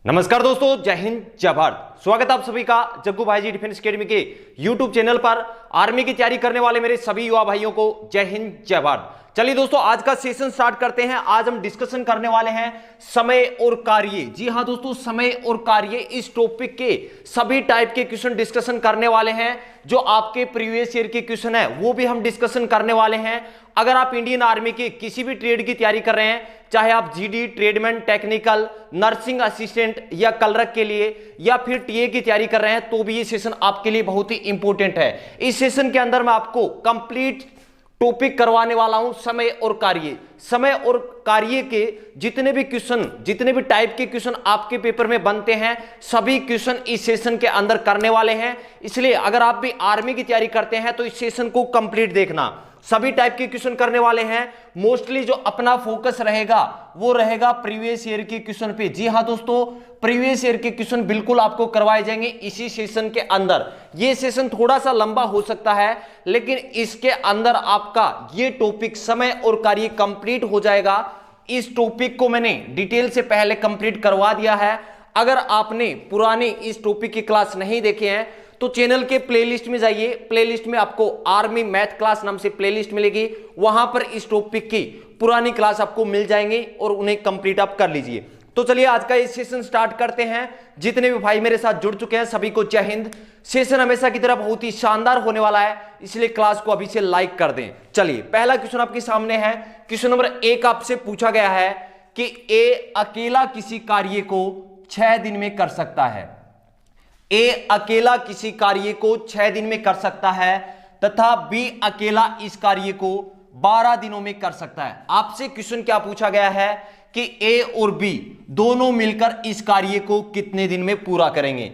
नमस्कार दोस्तों, जय हिंद जय भारत। स्वागत है आप सभी का जग्गू भाई जी डिफेंस एकेडमी के यूट्यूब चैनल पर। आर्मी की तैयारी करने वाले मेरे सभी युवा भाइयों को जय हिंद जय भारत। चलिए दोस्तों, आज का सेशन स्टार्ट करते हैं। आज हम डिस्कशन करने वाले हैं समय और कार्य। जी हां दोस्तों, समय और कार्य, इस टॉपिक के सभी टाइप के क्वेश्चन डिस्कशन करने वाले हैं। जो आपके प्रीवियस ईयर के क्वेश्चन है वो भी हम डिस्कशन करने वाले हैं। अगर आप इंडियन आर्मी के किसी भी ट्रेड की तैयारी कर रहे हैं, चाहे आप GD, tradesman, technical, nursing assistant या कलरक के लिए या फिर टीए की तैयारी कर रहे हैं, तो भी ये सेशन आपके लिए बहुत ही इंपॉर्टेंट है। इस सेशन के अंदर मैं आपको कंप्लीट टॉपिक करवाने वाला हूं समय और कार्य। समय और कार्य के जितने भी क्वेश्चन, जितने भी टाइप के क्वेश्चन आपके पेपर में बनते हैं, सभी क्वेश्चन इस सेशन के अंदर करने वाले हैं। इसलिए अगर आप भी आर्मी की तैयारी करते हैं तो इस सेशन को कंप्लीट देखना। सभी टाइप के क्वेश्चन करने वाले हैं। मोस्टली जो अपना फोकस रहेगा वो रहेगा प्रीवियस ईयर के क्वेश्चन पे। जी हां दोस्तों, प्रीवियस ईयर के क्वेश्चन बिल्कुल आपको करवाए जाएंगे इसी सेशन के अंदर। ये सेशन थोड़ा सा लंबा हो सकता है, लेकिन इसके अंदर आपका ये टॉपिक समय और कार्य कंप्लीट हो जाएगा। इस टॉपिक को मैंने डिटेल से पहले कंप्लीट करवा दिया है। अगर आपने पुरानी इस टॉपिक की क्लास नहीं देखे हैं तो चैनल के प्लेलिस्ट में जाइए। प्लेलिस्ट में आपको आर्मी मैथ क्लास नाम से प्लेलिस्ट मिलेगी, वहां पर इस टॉपिक की पुरानी क्लास आपको मिल जाएंगे और उन्हें कंप्लीट आप कर लीजिए। तो चलिए आज का ये सेशन स्टार्ट करते हैं। जितने भी भाई मेरे साथ जुड़ चुके हैं सभी को जय हिंद। सेशन हमेशा की तरह बहुत ही शानदार होने वाला है, इसलिए क्लास को अभी से लाइक कर दें। चलिए, पहला क्वेश्चन आपके सामने है। क्वेश्चन नंबर 1 आपसे पूछा गया है कि ए अकेला किसी कार्य को 6 दिन में कर सकता है। ए अकेला किसी कार्य को 6 दिन में कर सकता है तथा बी अकेला इस कार्य को 12 दिनों में कर सकता है। आपसे क्वेश्चन क्या पूछा गया है कि ए और बी दोनों मिलकर इस कार्य को कितने दिन में पूरा करेंगे।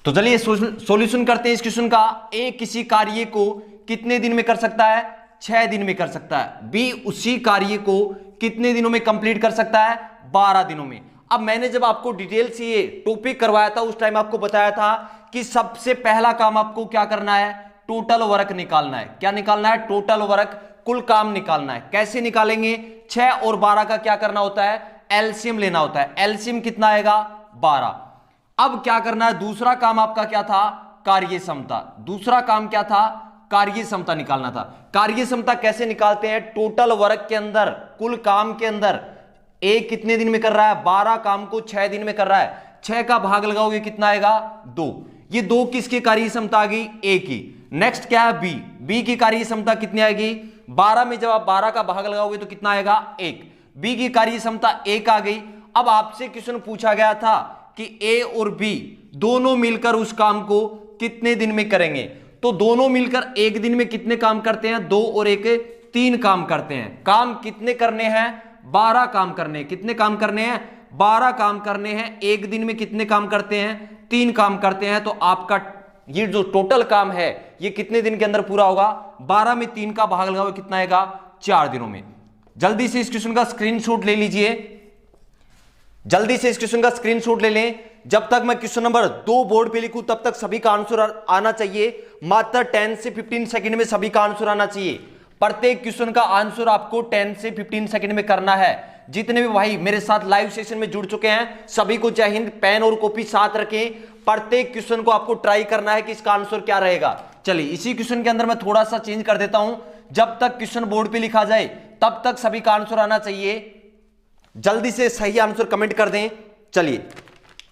तो चलिए सॉल्यूशन करते हैं इस क्वेश्चन का। ए किसी कार्य को कितने दिन में कर सकता है? 6 दिन में कर सकता है। बी उसी कार्य को कितने दिनों में कंप्लीट कर सकता है? 12 दिनों में। अब मैंने जब आपको डिटेल से ये टॉपिक करवाया था उस टाइम आपको बताया था कि सबसे पहला काम आपको क्या करना है? टोटल वर्क निकालना है। क्या निकालना है? टोटल वर्क, कुल काम निकालना है। कैसे निकालेंगे? 6 और 12 का क्या करना होता है? एलसीएम लेना होता है। एलसीएम कितना आएगा? 12। अब क्या करना है? दूसरा काम आपका क्या था? कार्य क्षमता। दूसरा काम क्या था? कार्य क्षमता निकालना था। कार्य क्षमता कैसे निकालते हैं? टोटल वर्क के अंदर, कुल काम के अंदर ए कितने दिन में कर रहा है? 12 काम को 6 दिन में कर रहा है। 6 का भाग लगाओगे कितना आएगा? 2। ये 2 किसकी कार्य क्षमता आ गई? ए की। नेक्स्ट क्या है? बी। बी की कार्य क्षमता कितनी आएगी? 12 में जब आप 12 का भाग लगाओगे तो कितना आएगा? 1। बी की कार्य क्षमता 1 आ गई। अब आपसे क्वेश्चन पूछा गया था कि ए और बी दोनों मिलकर उस काम को कितने दिन में करेंगे। तो दोनों मिलकर एक दिन में कितने काम करते हैं? 2 और 1 3 काम करते हैं। काम कितने करने हैं? 12 काम करने हैं। कितने काम करने हैं? 12 काम करने हैं। एक दिन में कितने काम करते हैं? 3 काम करते हैं। तो आपका ये जो टोटल काम है ये कितने दिन के अंदर पूरा होगा? 12 में 3 का भाग लगाओ कितना आएगा? 4 दिनों में। जल्दी से इस क्वेश्चन का स्क्रीनशॉट ले लीजिए। जल्दी से इस क्वेश्चन का स्क्रीनशॉट ले लें। जब तक मैं क्वेश्चन नंबर 2 बोर्ड पे लिखूं तब तक सभी का आंसर आना चाहिए। मात्र 10 से 15 सेकंड में सभी का आंसर आना चाहिए। प्रत्येक क्वेश्चन का आंसर आपको 10 से 15 सेकंड में करना है। जितने भी भाई मेरे साथ लाइव सेशन में जुड़ चुके हैं सभी को जय हिंद। पेन और कॉपी साथ रखें। प्रत्येक क्वेश्चन को आपको ट्राई करना है कि इसका आंसर क्या रहेगा। चलिए, इसी क्वेश्चन के अंदर मैं थोड़ा सा चेंज कर देता हूं। जब तक क्वेश्चन बोर्ड पे लिखा जाए तब तक सभी का आंसर आना चाहिए। जल्दी से सही आंसर कमेंट कर दें। चलिए,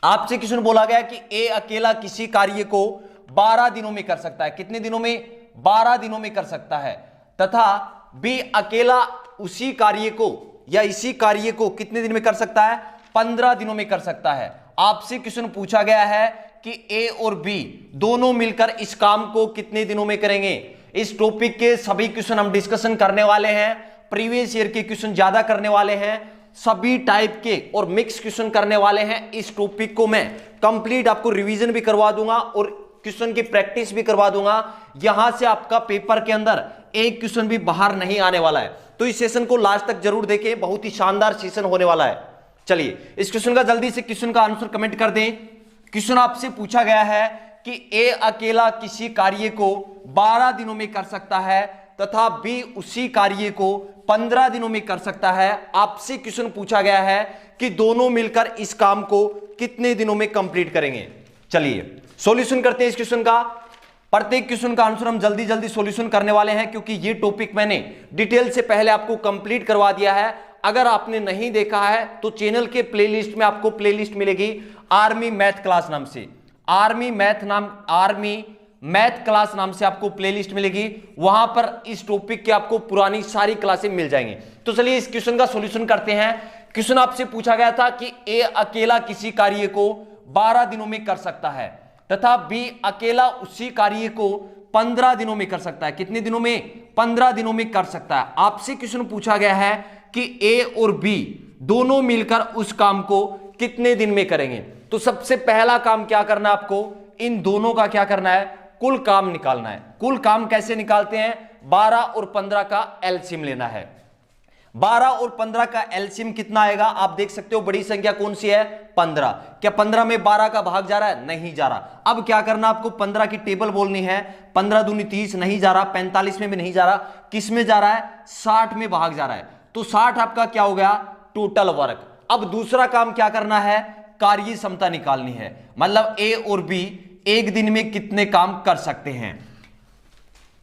आपसे क्वेश्चन बोला गया कि ए अकेला किसी कार्य को 12 दिनों में कर सकता है। कितने दिनों में? 12 दिनों में कर सकता है। तथा बी अकेला उसी कार्य को या इसी कार्य को कितने दिन में कर सकता है? 15 दिनों में कर सकता है। आपसे क्वेश्चन पूछा गया है कि ए और बी दोनों मिलकर इस काम को कितने दिनों में करेंगे। इस टॉपिक के सभी क्वेश्चन हम डिस्कशन करने वाले हैं। प्रीवियस ईयर के क्वेश्चन ज्यादा करने वाले हैं। सभी टाइप के और मिक्स क्वेश्चन करने वाले हैं। इस टॉपिक को मैं कंप्लीट आपको रिवीजन भी करवा दूंगा और क्वेश्चन की प्रैक्टिस भी करवा दूंगा। यहां से आपका पेपर के अंदर एक क्वेश्चन भी बाहर नहीं आने वाला है। तो इस सेशन को लास्ट तक जरूर देखें, बहुत ही शानदार सेशन होने वाला है। चलिए, इस क्वेश्चन का जल्दी से क्वेश्चन का आंसर कमेंट कर दें। क्वेश्चन आपसे पूछा गया है कि ए अकेला किसी कार्य को 12 दिनों में कर सकता है तथा बी उसी कार्य को 15 दिनों में कर सकता है। आपसे क्वेश्चन पूछा गया है कि दोनों मिलकर इस काम को कितने दिनों में कंप्लीट करेंगे। चलिए सॉल्यूशन करते हैं इस क्वेश्चन का। प्रत्येक क्वेश्चन का आंसर हम जल्दी जल्दी सॉल्यूशन करने वाले हैं, क्योंकि ये टॉपिक मैंने डिटेल से पहले आपको कंप्लीट करवा दिया है। अगर आपने नहीं देखा है तो चैनल के प्लेलिस्ट में आपको प्लेलिस्ट मिलेगी आर्मी मैथ क्लास नाम से, आर्मी मैथ क्लास नाम से आपको प्लेलिस्ट मिलेगी। वहां पर इस टॉपिक की आपको पुरानी सारी क्लासें मिल जाएंगी। तो चलिए इस क्वेश्चन का सॉल्यूशन करते हैं। क्वेश्चन आपसे पूछा गया था कि ए अकेला किसी कार्य को 12 दिनों में कर सकता है तथा बी अकेला उसी कार्य को 15 दिनों में कर सकता है। कितने दिनों में? 15 दिनों में कर सकता है। आपसे क्वेश्चन पूछा गया है कि ए और बी दोनों मिलकर उस काम को कितने दिन में करेंगे। तो सबसे पहला काम क्या करना है आपको, इन दोनों का क्या करना है, कुल काम निकालना है। कुल काम कैसे निकालते हैं, 12 और 15 का एलसीएम लेना है। 12 और 15 का एलसीएम कितना आएगा, आप देख सकते हो बड़ी संख्या कौन सी है, 15। क्या 15 में 12 का भाग जा रहा है? नहीं जा रहा। अब क्या करना, आपको 15 की टेबल बोलनी है। 15 दूनी 30 नहीं जा रहा, 45 में भी नहीं जा रहा, किस में जा रहा है, 60 में भाग जा रहा है। तो 60 आपका क्या हो गया, टोटल वर्क। अब दूसरा काम क्या करना है, कार्य क्षमता निकालनी है। मतलब ए और बी एक दिन में कितने काम कर सकते हैं।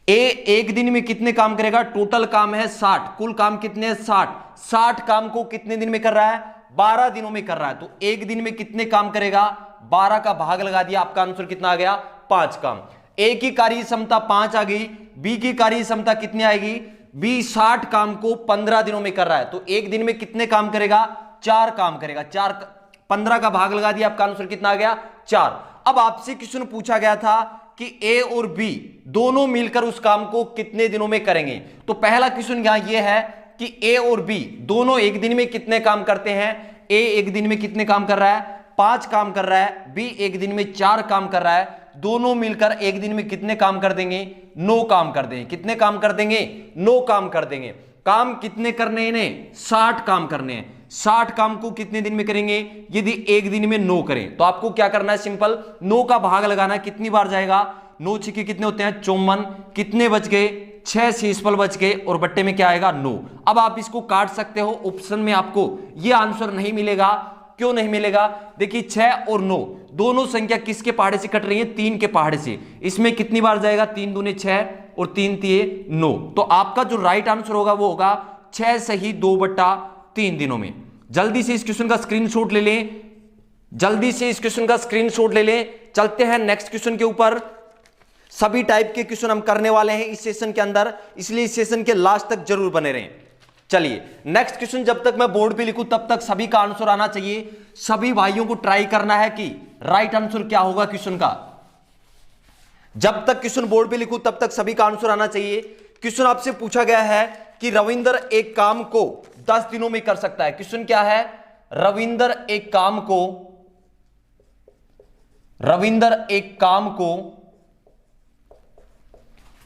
ए एक दिन में कितने काम करेगा, टोटल काम है 60, कुल काम कितने हैं 60 काम को कितने दिन में कर रहा है, 12 दिनों में कर रहा है। तो एक दिन में कितने काम करेगा, 12 का भाग लगा दिया, आपका आंसर कितना आ गया, 5 काम। ए की कार्य क्षमता 5 आ गई, बी की कार्य क्षमता कितनी आएगी, बी 60 काम को 15 दिनों में कर रहा है। तो एक दिन में कितने काम करेगा, 4 काम करेगा। 15 का भाग लगा दिया, आपका आंसर कितना आ गया, 4। अब आपसे क्वेश्चन पूछा गया था कि ए और बी दोनों मिलकर उस काम को कितने दिनों में करेंगे। तो पहला क्वेश्चन यहां यह है कि ए और बी दोनों एक दिन में कितने काम करते हैं। ए एक दिन में कितने काम कर रहा है, 5 काम कर रहा है। बी एक दिन में 4 काम कर रहा है। दोनों मिलकर एक दिन में कितने काम कर देंगे, 9 काम कर देंगे। कितने काम कर देंगे, 9 काम कर देंगे। काम कितने करने हैं इन्हें, 60 काम करने हैं। 60 काम को कितने दिन में करेंगे, यदि एक दिन में 9 करें तो आपको क्या करना है, सिंपल 9 का भाग लगाना है। कितनी बार जाएगा, 9 छक्के कितने होते हैं, 54। कितने बच गए, 6 शेषफल बच गए और बट्टे में क्या आएगा, 9। अब आप इसको काट सकते हो, ऑप्शन में आपको ये आंसर नहीं मिलेगा। क्यों नहीं मिलेगा, देखिए 6 और 9 दोनों संख्या किसके पहाड़े से कट रही है, 3 के पहाड़े से। इसमें कितनी बार जाएगा, 3 दूने 6 और 3 तिये 9। तो आपका जो राइट आंसर होगा वो होगा 6 सही 2/3 दिनों में। जल्दी से इस क्वेश्चन का स्क्रीनशॉट ले लें, जल्दी से इस क्वेश्चन का स्क्रीनशॉट ले लें। चलते हैं नेक्स्ट क्वेश्चन के ऊपर। सभी टाइप के क्वेश्चन हम करने वाले हैं इस सेशन के अंदर, इसलिए इस सेशन के लास्ट तक जरूर बने रहें। चलिए नेक्स्ट क्वेश्चन जब तक मैं बोर्ड पे लिखूं तब तक सभी का आंसर आना चाहिए। सभी भाइयों को ट्राई करना है कि राइट आंसर क्या होगा क्वेश्चन का। जब तक क्वेश्चन बोर्ड पे लिखूं तब तक सभी का आंसर आना चाहिए। क्वेश्चन आपसे पूछा गया है कि रविंदर एक काम को 10 दिनों में कर सकता है। क्वेश्चन क्या है, रविंदर एक काम को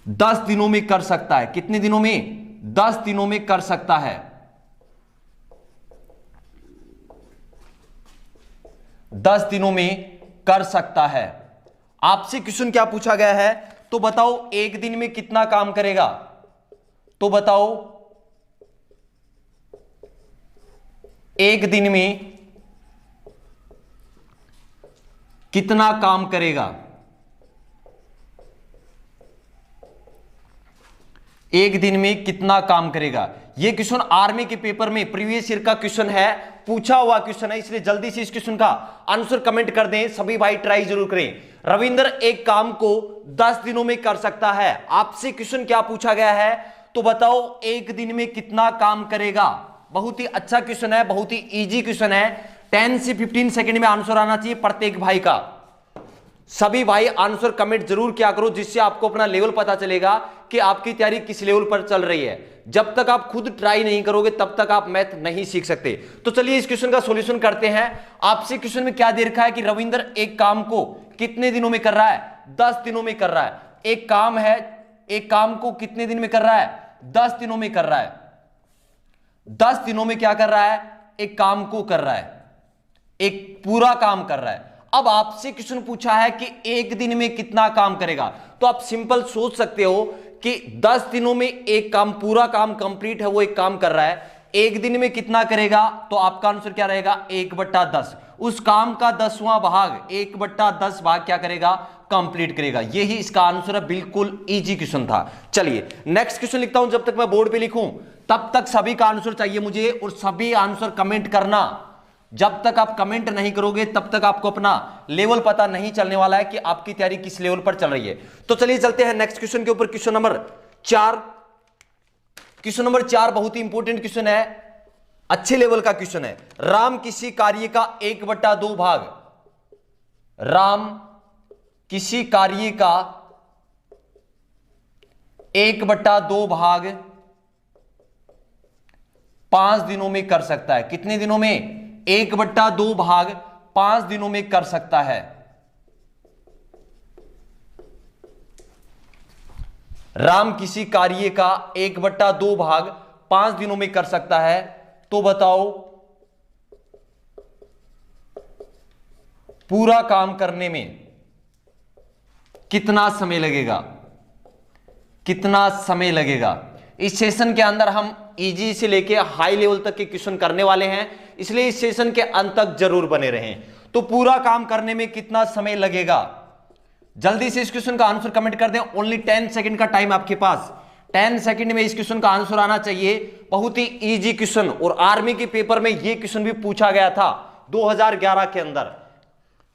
10 दिनों में कर सकता है। कितने दिनों में, 10 दिनों में कर सकता है। 10 दिनों में कर सकता है। आपसे क्वेश्चन क्या पूछा गया है, तो बताओ एक दिन में कितना काम करेगा। तो बताओ एक दिन में कितना काम करेगा। एक दिन में कितना काम करेगा। यह क्वेश्चन आर्मी के पेपर में प्रीवियस ईयर का क्वेश्चन है, पूछा हुआ क्वेश्चन है, इसलिए जल्दी से इस क्वेश्चन का आंसर कमेंट कर दें। सभी भाई ट्राई जरूर करें। रविंदर एक काम को 10 दिनों में कर सकता है। आपसे क्वेश्चन क्या पूछा गया है, तो बताओ एक दिन में कितना काम करेगा। बहुत ही अच्छा क्वेश्चन है, बहुत ही इजी क्वेश्चन है। 10 से 15 सेकंड में आंसर आना चाहिए प्रत्येक भाई का। सभी भाई आंसर कमेंट जरूर किया करो, जिससे आपको अपना लेवल पता चलेगा कि आपकी तैयारी किस लेवल पर चल रही है। जब तक आप खुद ट्राई नहीं करोगे तब तक आप मैथ नहीं सीख सकते। तो चलिए इस क्वेश्चन का सॉल्यूशन करते हैं। आपसे क्वेश्चन में क्या दे रखा है कि रविंदर एक काम को कितने दिनों में कर रहा है, 10 दिनों में कर रहा है। एक काम है, एक काम को कितने दिन में कर रहा है, 10 दिनों में कर रहा है। 10 दिनों में क्या कर रहा है, एक काम को कर रहा है, एक पूरा काम कर रहा है। अब आपसे क्वेश्चन पूछा है कि एक दिन में कितना काम करेगा। तो आप सिंपल सोच सकते हो कि 10 दिनों में एक काम, पूरा काम कंप्लीट है, वो एक काम कर रहा है, एक दिन में कितना करेगा, तो आपका आंसर क्या रहेगा, 1/10। उस काम का 10वां भाग, 1/10 भाग क्या करेगा, कंप्लीट करेगा। यही इसका आंसर है। बिल्कुल इजी क्वेश्चन था। चलिए नेक्स्ट क्वेश्चन लिखता हूं। जब तक मैं बोर्ड पे लिखूं तब तक सभी का आंसर चाहिए मुझे, और सभी आंसर कमेंट करना। जब तक आप कमेंट नहीं करोगे तब तक आपको अपना लेवल पता नहीं चलने वाला है कि आपकी तैयारी किस लेवल पर चल रही है। तो चलिए चलते हैं नेक्स्ट क्वेश्चन के ऊपर। Question number 4। क्वेश्चन नंबर 4 बहुत ही इंपॉर्टेंट क्वेश्चन है, अच्छे लेवल का क्वेश्चन है। राम किसी कार्य का 1/2 भाग, राम किसी कार्य का 1/2 भाग 5 दिनों में कर सकता है। कितने दिनों में, 1/2 भाग 5 दिनों में कर सकता है। राम किसी कार्य का 1/2 भाग 5 दिनों में कर सकता है, तो बताओ पूरा काम करने में कितना समय लगेगा, कितना समय लगेगा। इस सेशन के अंदर हम इजी से लेके हाई लेवल तक के क्वेश्चन करने वाले हैं, इसलिए इस सेशन के अंत तक जरूर बने रहें। तो पूरा काम करने में कितना समय लगेगा, जल्दी से इस क्वेश्चन का आंसर कमेंट कर दें। ओनली 10 सेकंड का टाइम आपके पास, 10 सेकंड में इस क्वेश्चन का आंसर आना चाहिए। बहुत ही इजी क्वेश्चन, और आर्मी के पेपर में यह क्वेश्चन भी पूछा गया था 2011 के अंदर।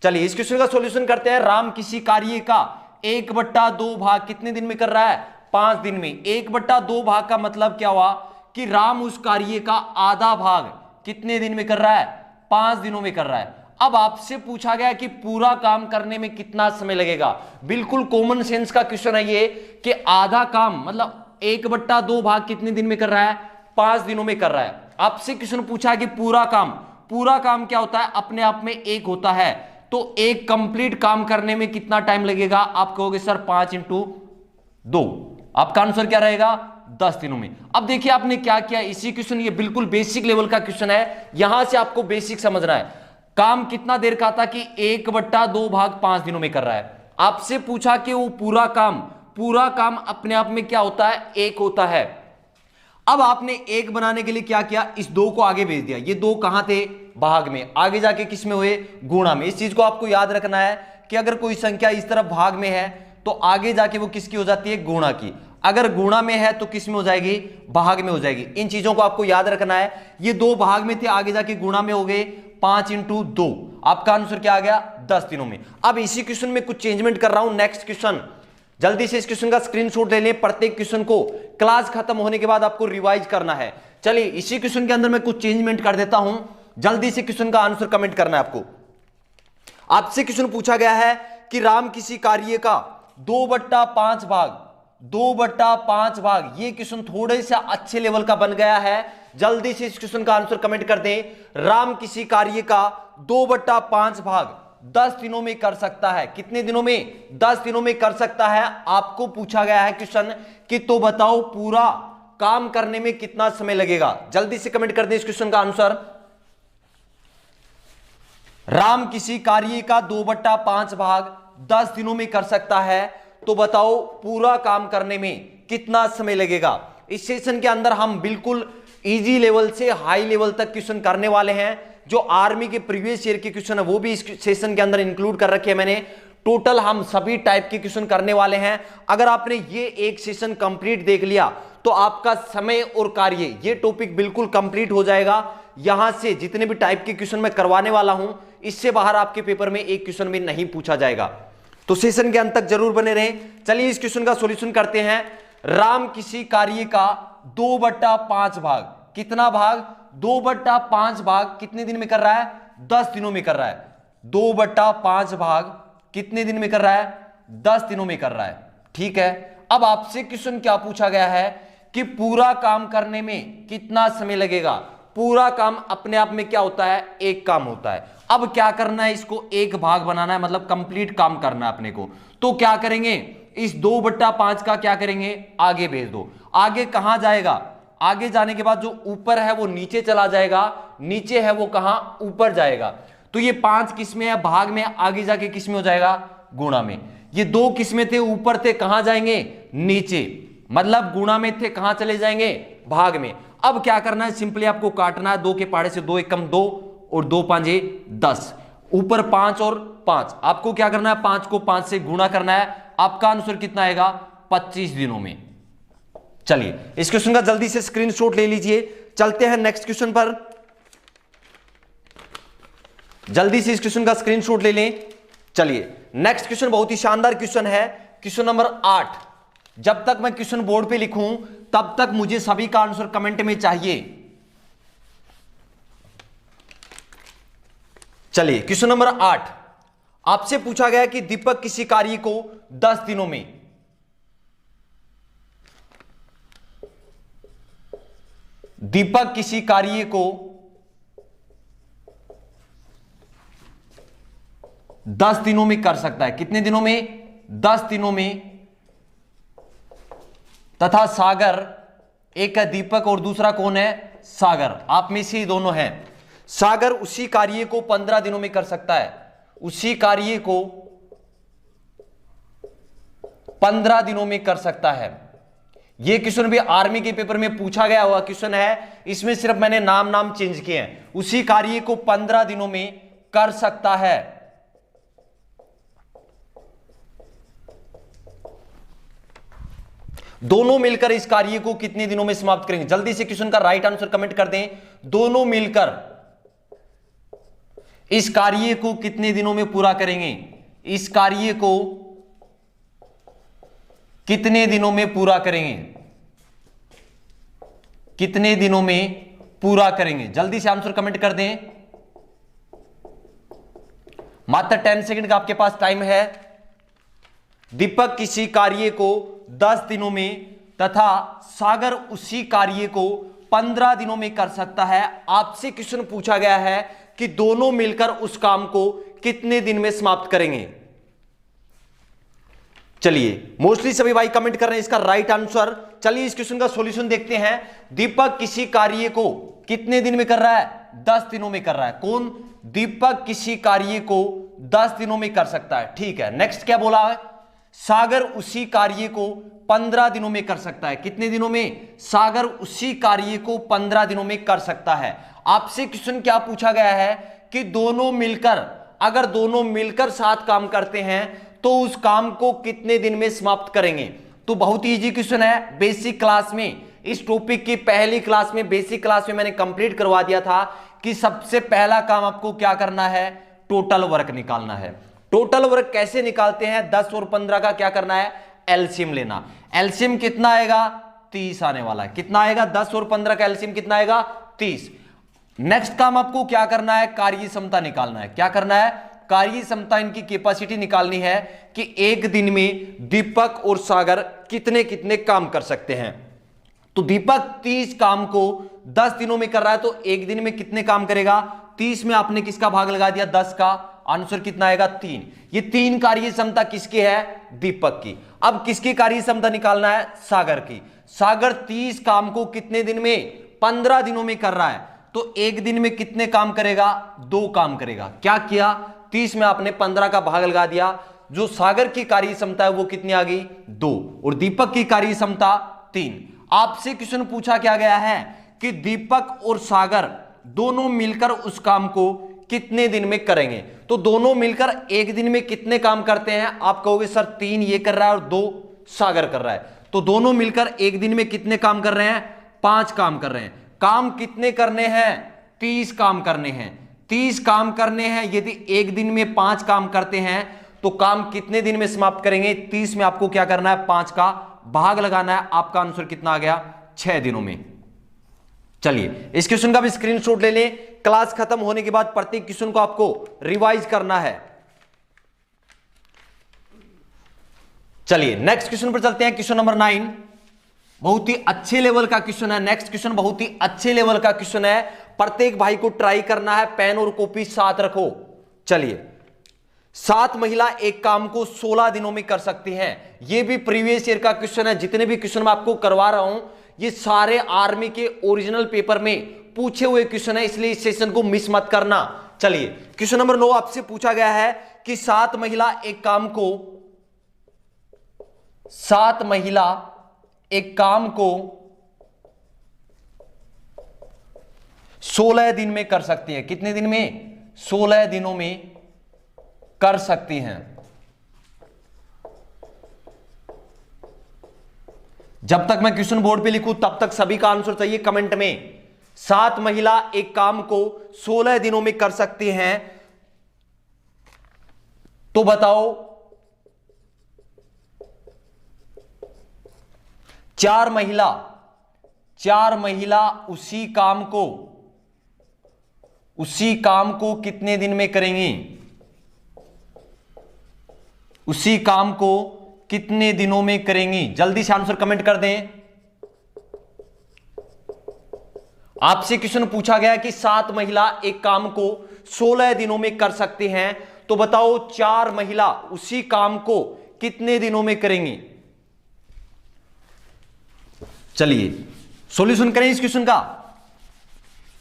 चलिए इस क्वेश्चन का सॉल्यूशन करते हैं। राम किसी कार्य का 1/2 भाग कितने दिन में कर रहा है, 5 दिन में। 1/2 भाग का मतलब क्या हुआ कि राम उस कार्य का आधा भाग कितने दिन में कर रहा है, 5 दिनों में कर रहा है। अब आपसे पूछा गया कि पूरा काम करने में कितना समय लगेगा। बिल्कुल कॉमन सेंस का क्वेश्चन है ये, कि आधा काम मतलब 1/2 भाग कितने दिन में कर रहा है, 5 दिनों में कर रहा है। आपसे क्वेश्चन पूछा है कि पूरा काम, पूरा काम क्या होता है, अपने आप में एक होता है। तो एक कंप्लीट काम करने में कितना टाइम लगेगा, आप कहोगे सर 5x2, आपका आंसर क्या रहेगा, 10 दिनों में। अब देखिए आपने क्या किया, इसी क्वेश्चन, ये बिल्कुल बेसिक लेवल का क्वेश्चन है, यहां से आपको बेसिक समझना है। काम कितना देर का था कि 1/2 भाग 5 दिनों में कर रहा है। आपसे पूछा कि वो पूरा काम अपने आप में क्या होता है, एक होता है। अब आपने एक बनाने के लिए क्या किया, इस 2 को आगे भेज दिया। ये 2 कहां थे, भाग में, आगे जाके किस में हुए, गुणा में। इस चीज को आपको याद रखना है कि अगर कोई संख्या इस तरफ भाग में है तो आगे जाके वो किसकी हो जाती है, गुणा की। अगर गुणा में है तो किस में हो जाएगी, भाग में हो जाएगी। इन चीजों को आपको याद रखना है। ये 2 भाग में थे, आगे जाके गुणा में हो गए, 5x2, आपका आंसर क्या आ गया, 10 दिनों में। अब इसी क्वेश्चन में कुछ चेंजमेंट कर रहा हूं। नेक्स्ट क्वेश्चन, जल्दी से इस क्वेश्चन का स्क्रीनशॉट ले लें। प्रत्येक क्वेश्चन को क्लास खत्म होने के बाद आपको रिवाइज करना है। चलिए इसी क्वेश्चन के अंदर मैं कुछ चेंजमेंट कर देता हूं, जल्दी से क्वेश्चन का आंसर कमेंट करना है आपको। आपसे क्वेश्चन पूछा गया है कि राम किसी कार्य का 2/5 भाग, 2/5 भाग, ये क्वेश्चन थोड़े से अच्छे लेवल का बन गया है। जल्दी से इस क्वेश्चन का आंसर कमेंट कर दें। राम किसी कार्य का 2/5 भाग 10 दिनों में कर सकता है। कितने दिनों में, 10 दिनों में कर सकता है। आपको पूछा गया है क्वेश्चन कि तो बताओ पूरा काम करने में कितना समय लगेगा। जल्दी से कमेंट कर दें इस क्वेश्चन का आंसर। राम किसी कार्य का 2/5 भाग 10 दिनों में कर सकता है, तो बताओ पूरा काम करने में कितना समय लगेगा। इस सेशन के अंदर हम बिल्कुल इजी लेवल से हाई लेवल तक क्वेश्चन करने वाले हैं। जो आर्मी के प्रीवियस ईयर के क्वेश्चन है वो भी इस सेशन के अंदर इंक्लूड कर रखे हैं मैंने। टोटल हम सभी टाइप के क्वेश्चन करने वाले हैं। अगर आपने ये एक सेशन कंप्लीट देख लिया तो आपका समय और कार्य ये टॉपिक बिल्कुल कंप्लीट हो जाएगा। यहां से जितने भी टाइप के क्वेश्चन मैं करवाने वाला हूं, इससे बाहर आपके पेपर में एक क्वेश्चन भी नहीं पूछा जाएगा। तो सेशन के अंत तक जरूर बने रहें। चलिए इस क्वेश्चन का सॉल्यूशन करते हैं। राम किसी कार्य का 2/5 भाग, कितना भाग, 2/5 भाग कितने दिन में कर रहा है, 10 दिनों में कर रहा है। 2/5 भाग कितने दिन में कर रहा है, 10 दिनों में कर रहा है। ठीक है, अब आपसे क्वेश्चन क्या पूछा गया है कि पूरा काम करने में कितना समय लगेगा। पूरा काम अपने आप में क्या होता है, एक काम होता है। अब क्या करना है, इसको एक भाग बनाना है, मतलब कंप्लीट काम करना है अपने को। तो क्या करेंगे, इस 2/5 का क्या करेंगे, आगे भेज दो। आगे कहां जाएगा, आगे जाने के बाद जो ऊपर है वो नीचे चला जाएगा, नीचे है वो कहां, ऊपर जाएगा। तो ये 5 किस्में है भाग में, आगे जाके किसमें हो जाएगा, गुणा में। ये 2 किस्में थे ऊपर थे, कहां जाएंगे, नीचे। मतलब गुणा में थे, कहां चले जाएंगे, भाग में। अब क्या करना है, सिंपली आपको काटना है, 2 के पहाड़े से 2 एकम 2 और 2 पांजे 10, ऊपर 5 और 5, आपको क्या करना है, 5 को 5 से गुणा करना है। आपका आंसर कितना आएगा, 25 दिनों में। चलिए इस क्वेश्चन का जल्दी से स्क्रीनशॉट ले लीजिए। चलते हैं नेक्स्ट क्वेश्चन पर, जल्दी से इस क्वेश्चन का स्क्रीनशॉट ले लें। चलिए नेक्स्ट क्वेश्चन बहुत ही शानदार क्वेश्चन है, क्वेश्चन नंबर 8। जब तक मैं क्वेश्चन बोर्ड पे लिखूं तब तक मुझे सभी का आंसर कमेंट में चाहिए। चलिए क्वेश्चन नंबर 8, आपसे पूछा गया कि दीपक किसी कार्य को 10 दिनों में, दीपक किसी कार्य को 10 दिनों में कर सकता है। कितने दिनों में, 10 दिनों में। तथा सागर, एक है दीपक और दूसरा कौन है, सागर, आप में से ही दोनों हैं। सागर उसी कार्य को 15 दिनों में कर सकता है, उसी कार्य को 15 दिनों में कर सकता है। यह क्वेश्चन भी आर्मी के पेपर में पूछा गया हुआ क्वेश्चन है, इसमें सिर्फ मैंने नाम चेंज किए हैं। उसी कार्य को 15 दिनों में कर सकता है। दोनों मिलकर इस कार्य को कितने दिनों में समाप्त करेंगे, जल्दी से क्वेश्चन का राइट आंसर कमेंट कर दें। दोनों मिलकर इस कार्य को कितने दिनों में पूरा करेंगे, इस कार्य को कितने दिनों में पूरा करेंगे, कितने दिनों में पूरा करेंगे, जल्दी से आंसर कमेंट कर दें। मात्र 10 सेकंड का आपके पास टाइम है। दीपक किसी कार्य को 10 दिनों में तथा सागर उसी कार्य को 15 दिनों में कर सकता है। आपसे क्वेश्चन पूछा गया है कि दोनों मिलकर उस काम को कितने दिन में समाप्त करेंगे। चलिए मोस्टली सभी भाई कमेंट कर रहे हैं इसका राइट आंसर। चलिए इस क्वेश्चन का सॉल्यूशन देखते हैं। दीपक किसी कार्य को कितने दिन में कर रहा है, 10 दिनों में कर रहा है। कौन, दीपक किसी कार्य को 10 दिनों में कर सकता है, ठीक है। नेक्स्ट क्या बोला है, सागर उसी कार्य को 15 दिनों में कर सकता है। कितने दिनों में, सागर उसी कार्य को 15 दिनों में कर सकता है। आपसे क्वेश्चन क्या पूछा गया है कि दोनों मिलकर, अगर दोनों मिलकर साथ काम करते हैं तो उस काम को कितने दिन में समाप्त करेंगे। तो बहुत ही इजी क्वेश्चन है। बेसिक क्लास में, इस टॉपिक की पहली क्लास में, बेसिक क्लास में मैंने कंप्लीट करवा दिया था कि सबसे पहला काम आपको क्या करना है, टोटल वर्क निकालना है। टोटल वर्क कैसे निकालते हैं, 10 और 15 का क्या करना है, एलसीएम लेना। एलसीएम कितना आएगा, 30 आने वाला है। कितना आएगा, 10 और 15 का एलसीएम कितना आएगा, 30। नेक्स्ट काम आपको क्या करना है, कार्य क्षमता निकालना है। क्या करना है, कार्य क्षमता, इनकी कैपेसिटी निकालनी है कि एक दिन में दीपक और सागर कितने कितने काम कर सकते हैं। तो दीपक 30 काम को 10 दिनों में कर रहा है, तो एक दिन में कितने काम करेगा, 30 में आपने किसका भाग लगा दिया, 10 का, आंसर कितना आएगा, 3। ये 3 कार्य क्षमता किसकी है, दीपक की। अब किसकी कार्य क्षमता निकालना है, सागर की। सागर 30 काम को कितने दिन में, 15 दिनों में कर रहा है, तो एक दिन में कितने काम करेगा, 2 काम करेगा। क्या किया, 30 में आपने 15 का भाग लगा दिया, जो सागर की कार्य क्षमता है वो कितनी आ गई, 2, और दीपक की कार्य क्षमता 3। आपसे क्वेश्चन पूछा क्या गया है कि दीपक और सागर दोनों मिलकर उस काम को कितने दिन में करेंगे। तो दोनों मिलकर एक दिन में कितने काम करते हैं, आप कहोगे सर 3 ये कर रहा है और 2 सागर कर रहा है। तो दोनों मिलकर एक दिन में कितने काम कर रहे हैं, 5 काम कर रहे हैं। काम कितने करने हैं, 30 काम करने हैं। 30 काम करने हैं, यदि एक दिन में 5 काम करते हैं तो काम कितने दिन में समाप्त करेंगे, 30 में आपको क्या करना है, 5 का भाग लगाना है। आपका आंसर कितना आ गया, 6 दिनों में। चलिए इस क्वेश्चन का भी स्क्रीनशॉट ले लें। क्लास खत्म होने के बाद प्रत्येक क्वेश्चन को आपको रिवाइज करना है। चलिए नेक्स्ट क्वेश्चन पर चलते हैं। क्वेश्चन नंबर 9 बहुत ही अच्छे लेवल का क्वेश्चन है। नेक्स्ट क्वेश्चन बहुत ही अच्छे लेवल का क्वेश्चन है। प्रत्येक भाई को ट्राई करना है, पेन और कॉपी साथ रखो। चलिए, 7 महिला एक काम को 16 दिनों में कर सकती हैं। यह भी प्रीवियस ईयर का क्वेश्चन है। जितने भी क्वेश्चन मैं आपको करवा रहा हूं ये सारे आर्मी के ओरिजिनल पेपर में पूछे हुए क्वेश्चन है, इसलिए इस सेशन को मिस मत करना। चलिए क्वेश्चन नंबर 9 आपसे पूछा गया है कि 7 महिला एक काम को एक काम को 16 दिन में कर सकती हैं। कितने दिन में? 16 दिनों में कर सकती हैं। जब तक मैं क्वेश्चन बोर्ड पे लिखूं तब तक सभी का आंसर चाहिए कमेंट में। 7 महिला एक काम को 16 दिनों में कर सकती हैं, तो बताओ 4 महिला उसी काम को कितने दिन में करेंगी? उसी काम को कितने दिनों में करेंगी? जल्दी से आंसर कमेंट कर दें। आपसे क्वेश्चन पूछा गया कि 7 महिला एक काम को 16 दिनों में कर सकती हैं, तो बताओ 4 महिला उसी काम को कितने दिनों में करेंगी? चलिए सॉल्यूशन करें इस क्वेश्चन का।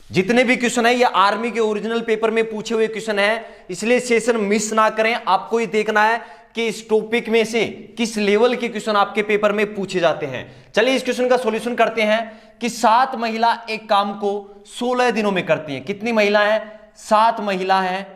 जितने भी क्वेश्चन है ये आर्मी के ओरिजिनल पेपर में पूछे हुए क्वेश्चन है, इसलिए सेशन मिस ना करें। आपको ये देखना है कि इस टॉपिक में से किस लेवल के क्वेश्चन आपके पेपर में पूछे जाते हैं। चलिए इस क्वेश्चन का सॉल्यूशन करते हैं कि 7 महिला एक काम को 16 दिनों में करती हैं। कितनी महिला हैं? 7 महिला हैं,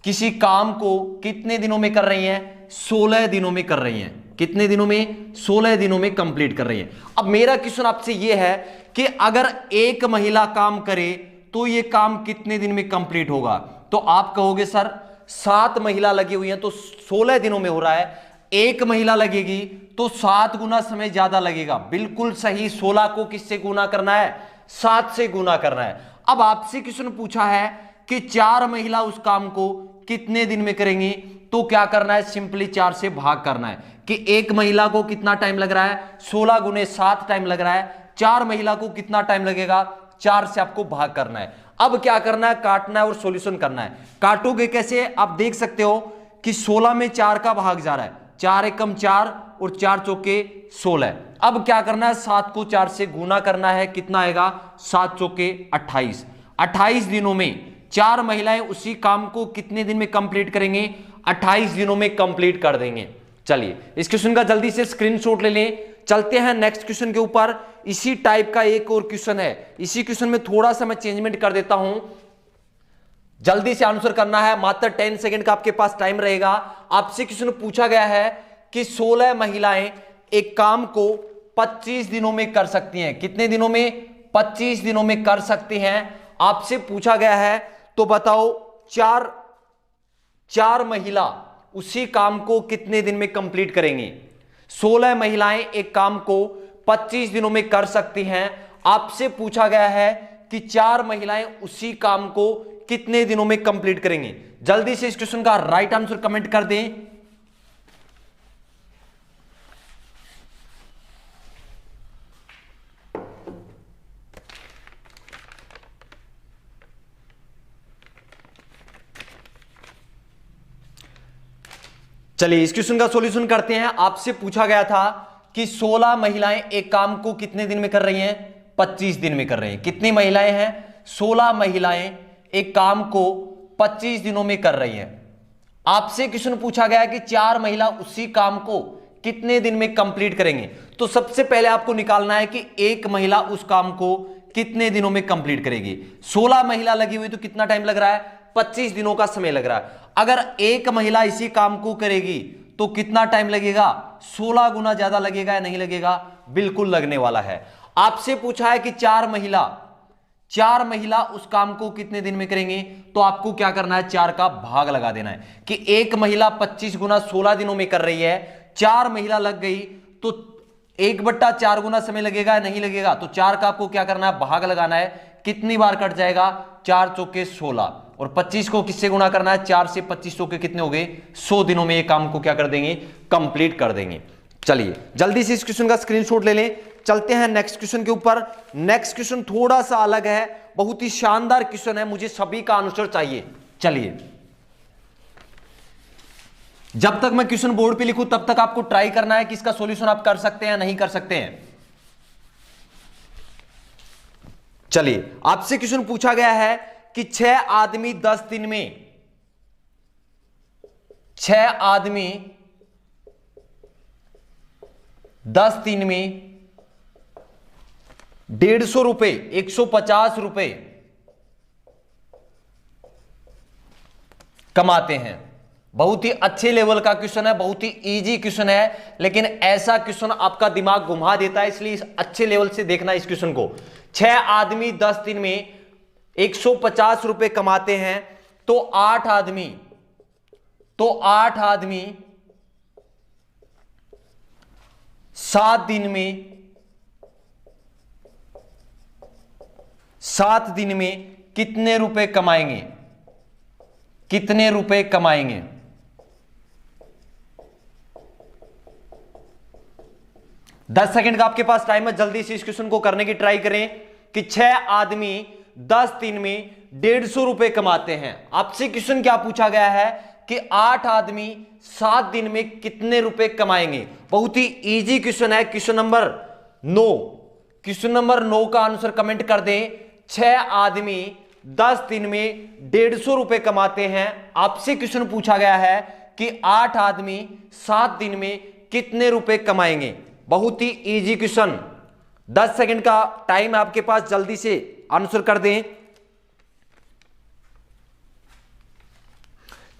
किसी काम को कितने दिनों में कर रही हैं? 16 दिनों में कर रही हैं। कितने दिनों में? 16 दिनों में कंप्लीट कर रही हैं। अब मेरा क्वेश्चन आपसे यह है कि अगर एक महिला काम करे तो यह काम कितने दिन में कंप्लीट होगा? तो आप कहोगे सर 7 महिला लगी हुई हैं तो 16 दिनों में हो रहा है, एक महिला लगेगी तो 7 गुना समय ज्यादा लगेगा। बिल्कुल सही। 16 को किससे गुना करना है? 7 से गुना करना है। अब आपसे क्वेश्चन पूछा है कि 4 महिला उस काम को कितने दिन में करेंगी, तो क्या करना है? सिंपली 4 से भाग करना है कि एक महिला को कितना टाइम लग रहा है? 16 गुने 7 टाइम लग रहा है। 4 महिला को कितना टाइम लगेगा? 4 से आपको भाग करना है। अब क्या करना है? काटना है और सॉल्यूशन करना है। काटोगे कैसे? आप देख सकते हो कि 16 में 4 का भाग जा रहा है, 4 एकम 4 और 4 चौके 16। अब क्या करना है? 7 को 4 से गुना करना है। कितना आएगा? 7 चौके 28। 28 दिनों में 4 महिलाएं उसी काम को कितने दिन में कंप्लीट करेंगे? 28 दिनों में कंप्लीट कर देंगे। चलिए इस क्वेश्चन का जल्दी से स्क्रीनशॉट ले लें। चलते हैं नेक्स्ट क्वेश्चन के ऊपर। इसी टाइप का एक और क्वेश्चन है। इसी क्वेश्चन में थोड़ा सा मैं चेंजमेंट कर देता हूं। जल्दी से आंसर करना है, मात्र 10 सेकंड का आपके पास टाइम रहेगा। आपसे क्वेश्चन पूछा गया है कि 16 महिलाएं एक काम को 25 दिनों में कर सकती हैं। कितने दिनों में? 25 दिनों में कर सकती हैं। आपसे पूछा गया है तो बताओ 4 महिला उसी काम को कितने दिन में कंप्लीट करेंगी? 16 महिलाएं एक काम को 25 दिनों में कर सकती हैं। आपसे पूछा गया है कि 4 महिलाएं उसी काम को कितने दिनों में कंप्लीट करेंगी? जल्दी से इस क्वेश्चन का राइट आंसर कमेंट कर दें। चलिए इस क्वेश्चन का सॉल्यूशन करते हैं। आपसे पूछा गया था कि 16 महिलाएं एक काम को कितने दिन में कर रही हैं? 25 दिन में कर रही हैं। कितनी महिलाएं हैं? 16 महिलाएं एक काम को 25 दिनों में कर रही हैं। आपसे क्वेश्चन पूछा गया कि 4 महिला उसी काम को कितने दिन में कंप्लीट करेंगे। तो सबसे पहले आपको निकालना है कि एक महिला उस काम को कितने दिनों में कंप्लीट करेगी। 16 महिला लगी हुई तो कितना टाइम लग रहा है? 25 दिनों का समय लग रहा है। अगर एक महिला इसी काम को करेगी तो कितना टाइम लगेगा? 16 गुना ज्यादा लगेगा या नहीं लगेगा? बिल्कुल लगने वाला है। आपसे पूछा है कि 4 महिला उस काम को कितने दिन में करेंगे, तो आपको क्या करना है? 4 का भाग लगा देना है कि एक महिला 25 गुना 16 दिनों में कर रही है। 4 महिला लग गई तो 1/4 गुना समय लगेगा या नहीं लगेगा? तो 4 का आपको क्या करना है? भाग लगाना है। कितनी बार कट जाएगा? 4 चौके 16 और 25 को किससे गुना करना है? 4 से 25 चौके कितने हो गए? 100 दिनों में ये काम को क्या कर देंगे? कंप्लीट कर देंगे। चलिए जल्दी से इस क्वेश्चन का स्क्रीनशॉट ले लें। चलते हैं नेक्स्ट क्वेश्चन के ऊपर। नेक्स्ट क्वेश्चन थोड़ा सा अलग है, बहुत ही शानदार क्वेश्चन है, मुझे सभी का आंसर चाहिए। चलिए जब तक मैं क्वेश्चन बोर्ड पे लिखूं तब तक आपको ट्राई करना है कि इसका सॉल्यूशन आप कर सकते हैं या नहीं कर सकते हैं। चलिए आपसे क्वेश्चन पूछा गया है कि 6 आदमी 10 दिन में 6 आदमी 10 दिन में 150 रुपए, 150 रुपए कमाते हैं। बहुत ही अच्छे लेवल का क्वेश्चन है, बहुत ही इजी क्वेश्चन है, लेकिन ऐसा क्वेश्चन आपका दिमाग घुमा देता है, इसलिए इस अच्छे लेवल से देखना इस क्वेश्चन को। 6 आदमी 10 दिन में 150 रुपए कमाते हैं, तो 8 आदमी 7 दिन में कितने रुपए कमाएंगे? कितने रुपए कमाएंगे? 10 सेकंड का आपके पास टाइम है, जल्दी से इस क्वेश्चन को करने की ट्राई करें कि 6 आदमी 10 दिन में 150 रुपए कमाते हैं। आपसे क्वेश्चन क्या पूछा गया है कि 8 आदमी 7 दिन में कितने रुपए कमाएंगे। बहुत ही इजी क्वेश्चन है, क्वेश्चन नंबर 9। क्वेश्चन नंबर 9 का आंसर कमेंट कर दें। 6 आदमी 10 दिन में 150 रुपए कमाते हैं। आपसे क्वेश्चन पूछा गया है कि 8 आदमी 7 दिन में कितने रुपए कमाएंगे। बहुत ही इजी क्वेश्चन, 10 सेकंड का टाइम है आपके पास, जल्दी से आंसर कर दें।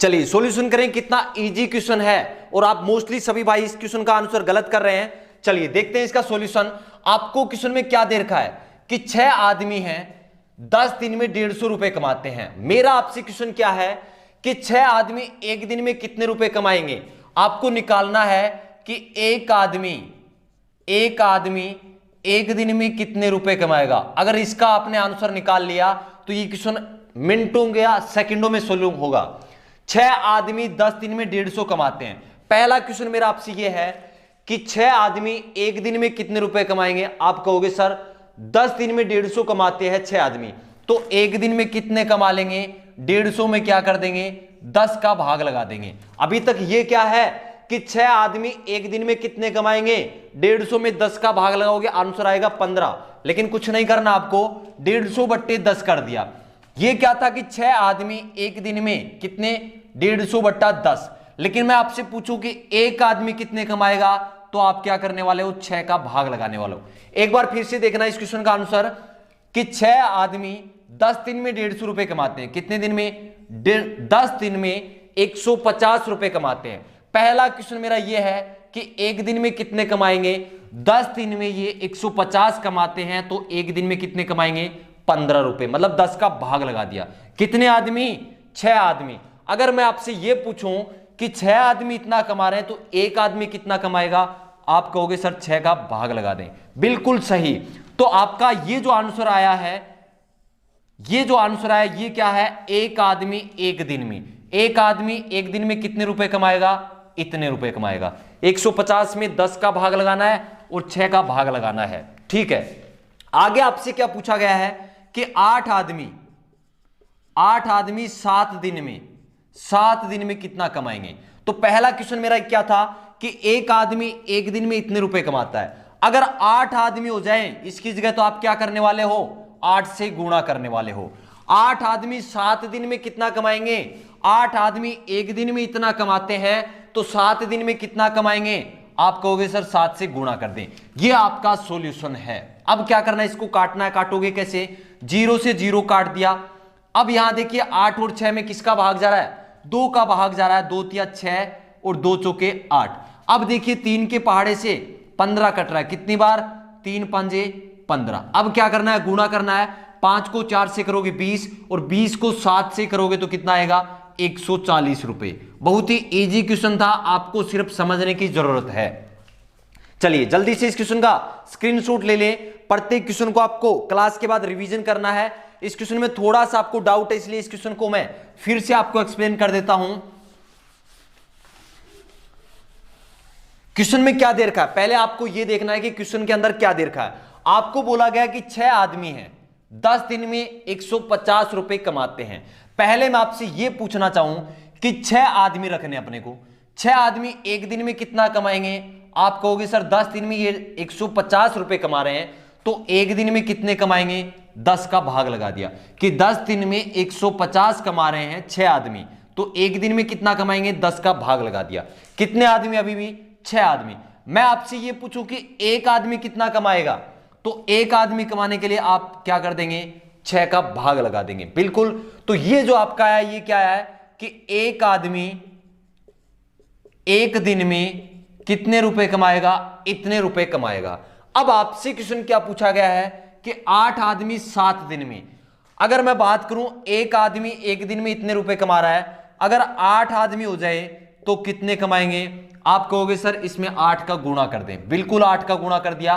चलिए सॉल्यूशन करें, कितना इजी क्वेश्चन है और आप मोस्टली सभी भाई इस क्वेश्चन का आंसर गलत कर रहे हैं। चलिए देखते हैं इसका सॉल्यूशन। आपको क्वेश्चन में क्या दे रखा है कि 6 आदमी हैं 10 दिन में 150 रुपए कमाते हैं। मेरा आपसे क्वेश्चन क्या है कि 6 आदमी एक दिन में कितने रुपए कमाएंगे। आपको निकालना है कि एक आदमी एक दिन में कितने रुपए कमाएगा। अगर इसका आपने आंसर निकाल लिया तो ये क्वेश्चन मिनटों या सेकंडों में सोल्व होगा। 6 आदमी 10 दिन में 150 कमाते हैं। पहला क्वेश्चन मेरा आपसे ये है कि 6 आदमी एक दिन में कितने रुपए कमाएंगे। आप कहोगे सर 10 दिन में 150 कमाते हैं 6 आदमी, तो एक दिन में कितने कमा लेंगे। 150 में क्या कर देंगे, 10 का भाग लगा देंगे। अभी तक ये क्या है कि 6 आदमी एक दिन में कितने कमाएंगे, 150 में 10 का भाग लगाओगे, आंसर आएगा 15। लेकिन कुछ नहीं करना, आपको 150 बट्टे 10 कर दिया। ये क्या था कि 6 आदमी एक दिन में कितने, 150 बट्टा 10। लेकिन मैं आपसे पूछूं कि एक आदमी कितने कमाएगा, तो आप क्या करने वाले हो, 6 का भाग लगाने वाले हो। एक बार फिर से देखना इस क्वेश्चन का आंसर कि 6 आदमी 10 दिन में 150 रुपए कमाते हैं। कितने दिन में, 10 दिन में 150 रुपए कमाते हैं। पहला क्वेश्चन मेरा यह है कि एक दिन में कितने कमाएंगे। 10 दिन में ये 150 कमाते हैं, तो एक दिन में कितने कमाएंगे, 15 रुपए, मतलब 10 का भाग लगा दिया। कितने आदमी, 6 आदमी। अगर मैं आपसे यह पूछूं कि 6 आदमी इतना कमा रहे हैं, तो एक आदमी कितना कमाएगा, आप कहोगे सर 6 का भाग लगा दें। बिल्कुल सही। तो आपका ये जो आंसर आया है, ये क्या है, एक आदमी एक दिन में। एक आदमी एक दिन में कितने रुपए कमाएगा, इतने रुपए कमाएगा। 150 में 10 का भाग लगाना है और 6 का भाग लगाना है। ठीक है, आगे आपसे क्या पूछा गया है कि 8 आदमी 7 दिन में कितना कमाएंगे। तो पहला क्वेश्चन मेरा क्या था कि एक आदमी एक दिन में इतने रुपए कमाता है। अगर 8 आदमी हो जाए इसकी जगह, तो आप क्या करने वाले हो, 8 से गुणा करने वाले हो। 8 आदमी 7 दिन में कितना कमाएंगे, 8 आदमी एक दिन में इतना कमाते हैं, तो 7 दिन में कितना कमाएंगे, आप कहोगे सर 7 से गुणा कर दें। ये आपका सॉल्यूशन है। अब क्या करना है, इसको काटना है। काटोगे कैसे, 0 से 0 काट दिया। अब यहां देखिए 8 और 6 में किसका भाग जा रहा है, 2 का भाग जा रहा है। 2 तिया 6 और 2 चौके 8। अब देखिए 3 के पहाड़े से 15 कट रहा है। कितनी बार, 3 पंजे 15। अब क्या करना है, गुणा करना है। 5 को 4 से करोगे 20 और 20 को 7 से करोगे तो कितना आएगा, 140 रुपए। बहुत ही इजी क्वेश्चन था, आपको सिर्फ समझने की जरूरत है। चलिए जल्दी से इस क्वेश्चन का स्क्रीनशॉट ले लें। प्रत्येक क्वेश्चन को आपको क्लास के बाद रिवीजन करना है। इस क्वेश्चन में थोड़ा सा आपको डाउट है, इसलिए इस क्वेश्चन को मैं फिर से आपको एक्सप्लेन कर देता हूं। क्वेश्चन में क्या दे रखा है, पहले आपको यह देखना है कि क्वेश्चन के अंदर क्या दे रखा है। आपको बोला गया कि 6 आदमी हैं, 10 दिन में 150 रुपए कमाते हैं। पहले मैं आपसे यह पूछना चाहूं कि 6 आदमी रखने अपने को, 6 आदमी एक दिन में कितना कमाएंगे। आप कहोगे सर 10 दिन में ये 150 रुपए कमा रहे हैं, तो एक दिन में कितने कमाएंगे, 10 का भाग लगा दिया कि 10 दिन में 150 कमा रहे हैं 6 आदमी, तो एक दिन में कितना कमाएंगे, 10 का भाग लगा दिया। कितने आदमी, अभी भी 6 आदमी। मैं आपसे ये पूछूं कि एक आदमी कितना कमाएगा, तो एक आदमी कमाने के लिए आप क्या कर देंगे, 6 का भाग लगा देंगे। बिल्कुल, तो ये जो आपका है ये क्या है कि एक आदमी एक दिन में कितने रुपए कमाएगा, इतने रुपए कमाएगा। अब आपसे क्वेश्चन क्या पूछा गया है कि 8 आदमी 7 दिन में, अगर मैं बात करूं एक आदमी एक दिन में इतने रुपए कमा रहा है, अगर 8 आदमी हो जाए तो कितने कमाएंगे। आप कहोगे सर इसमें 8 का गुणा कर दें। बिल्कुल 8 का गुणा कर दिया।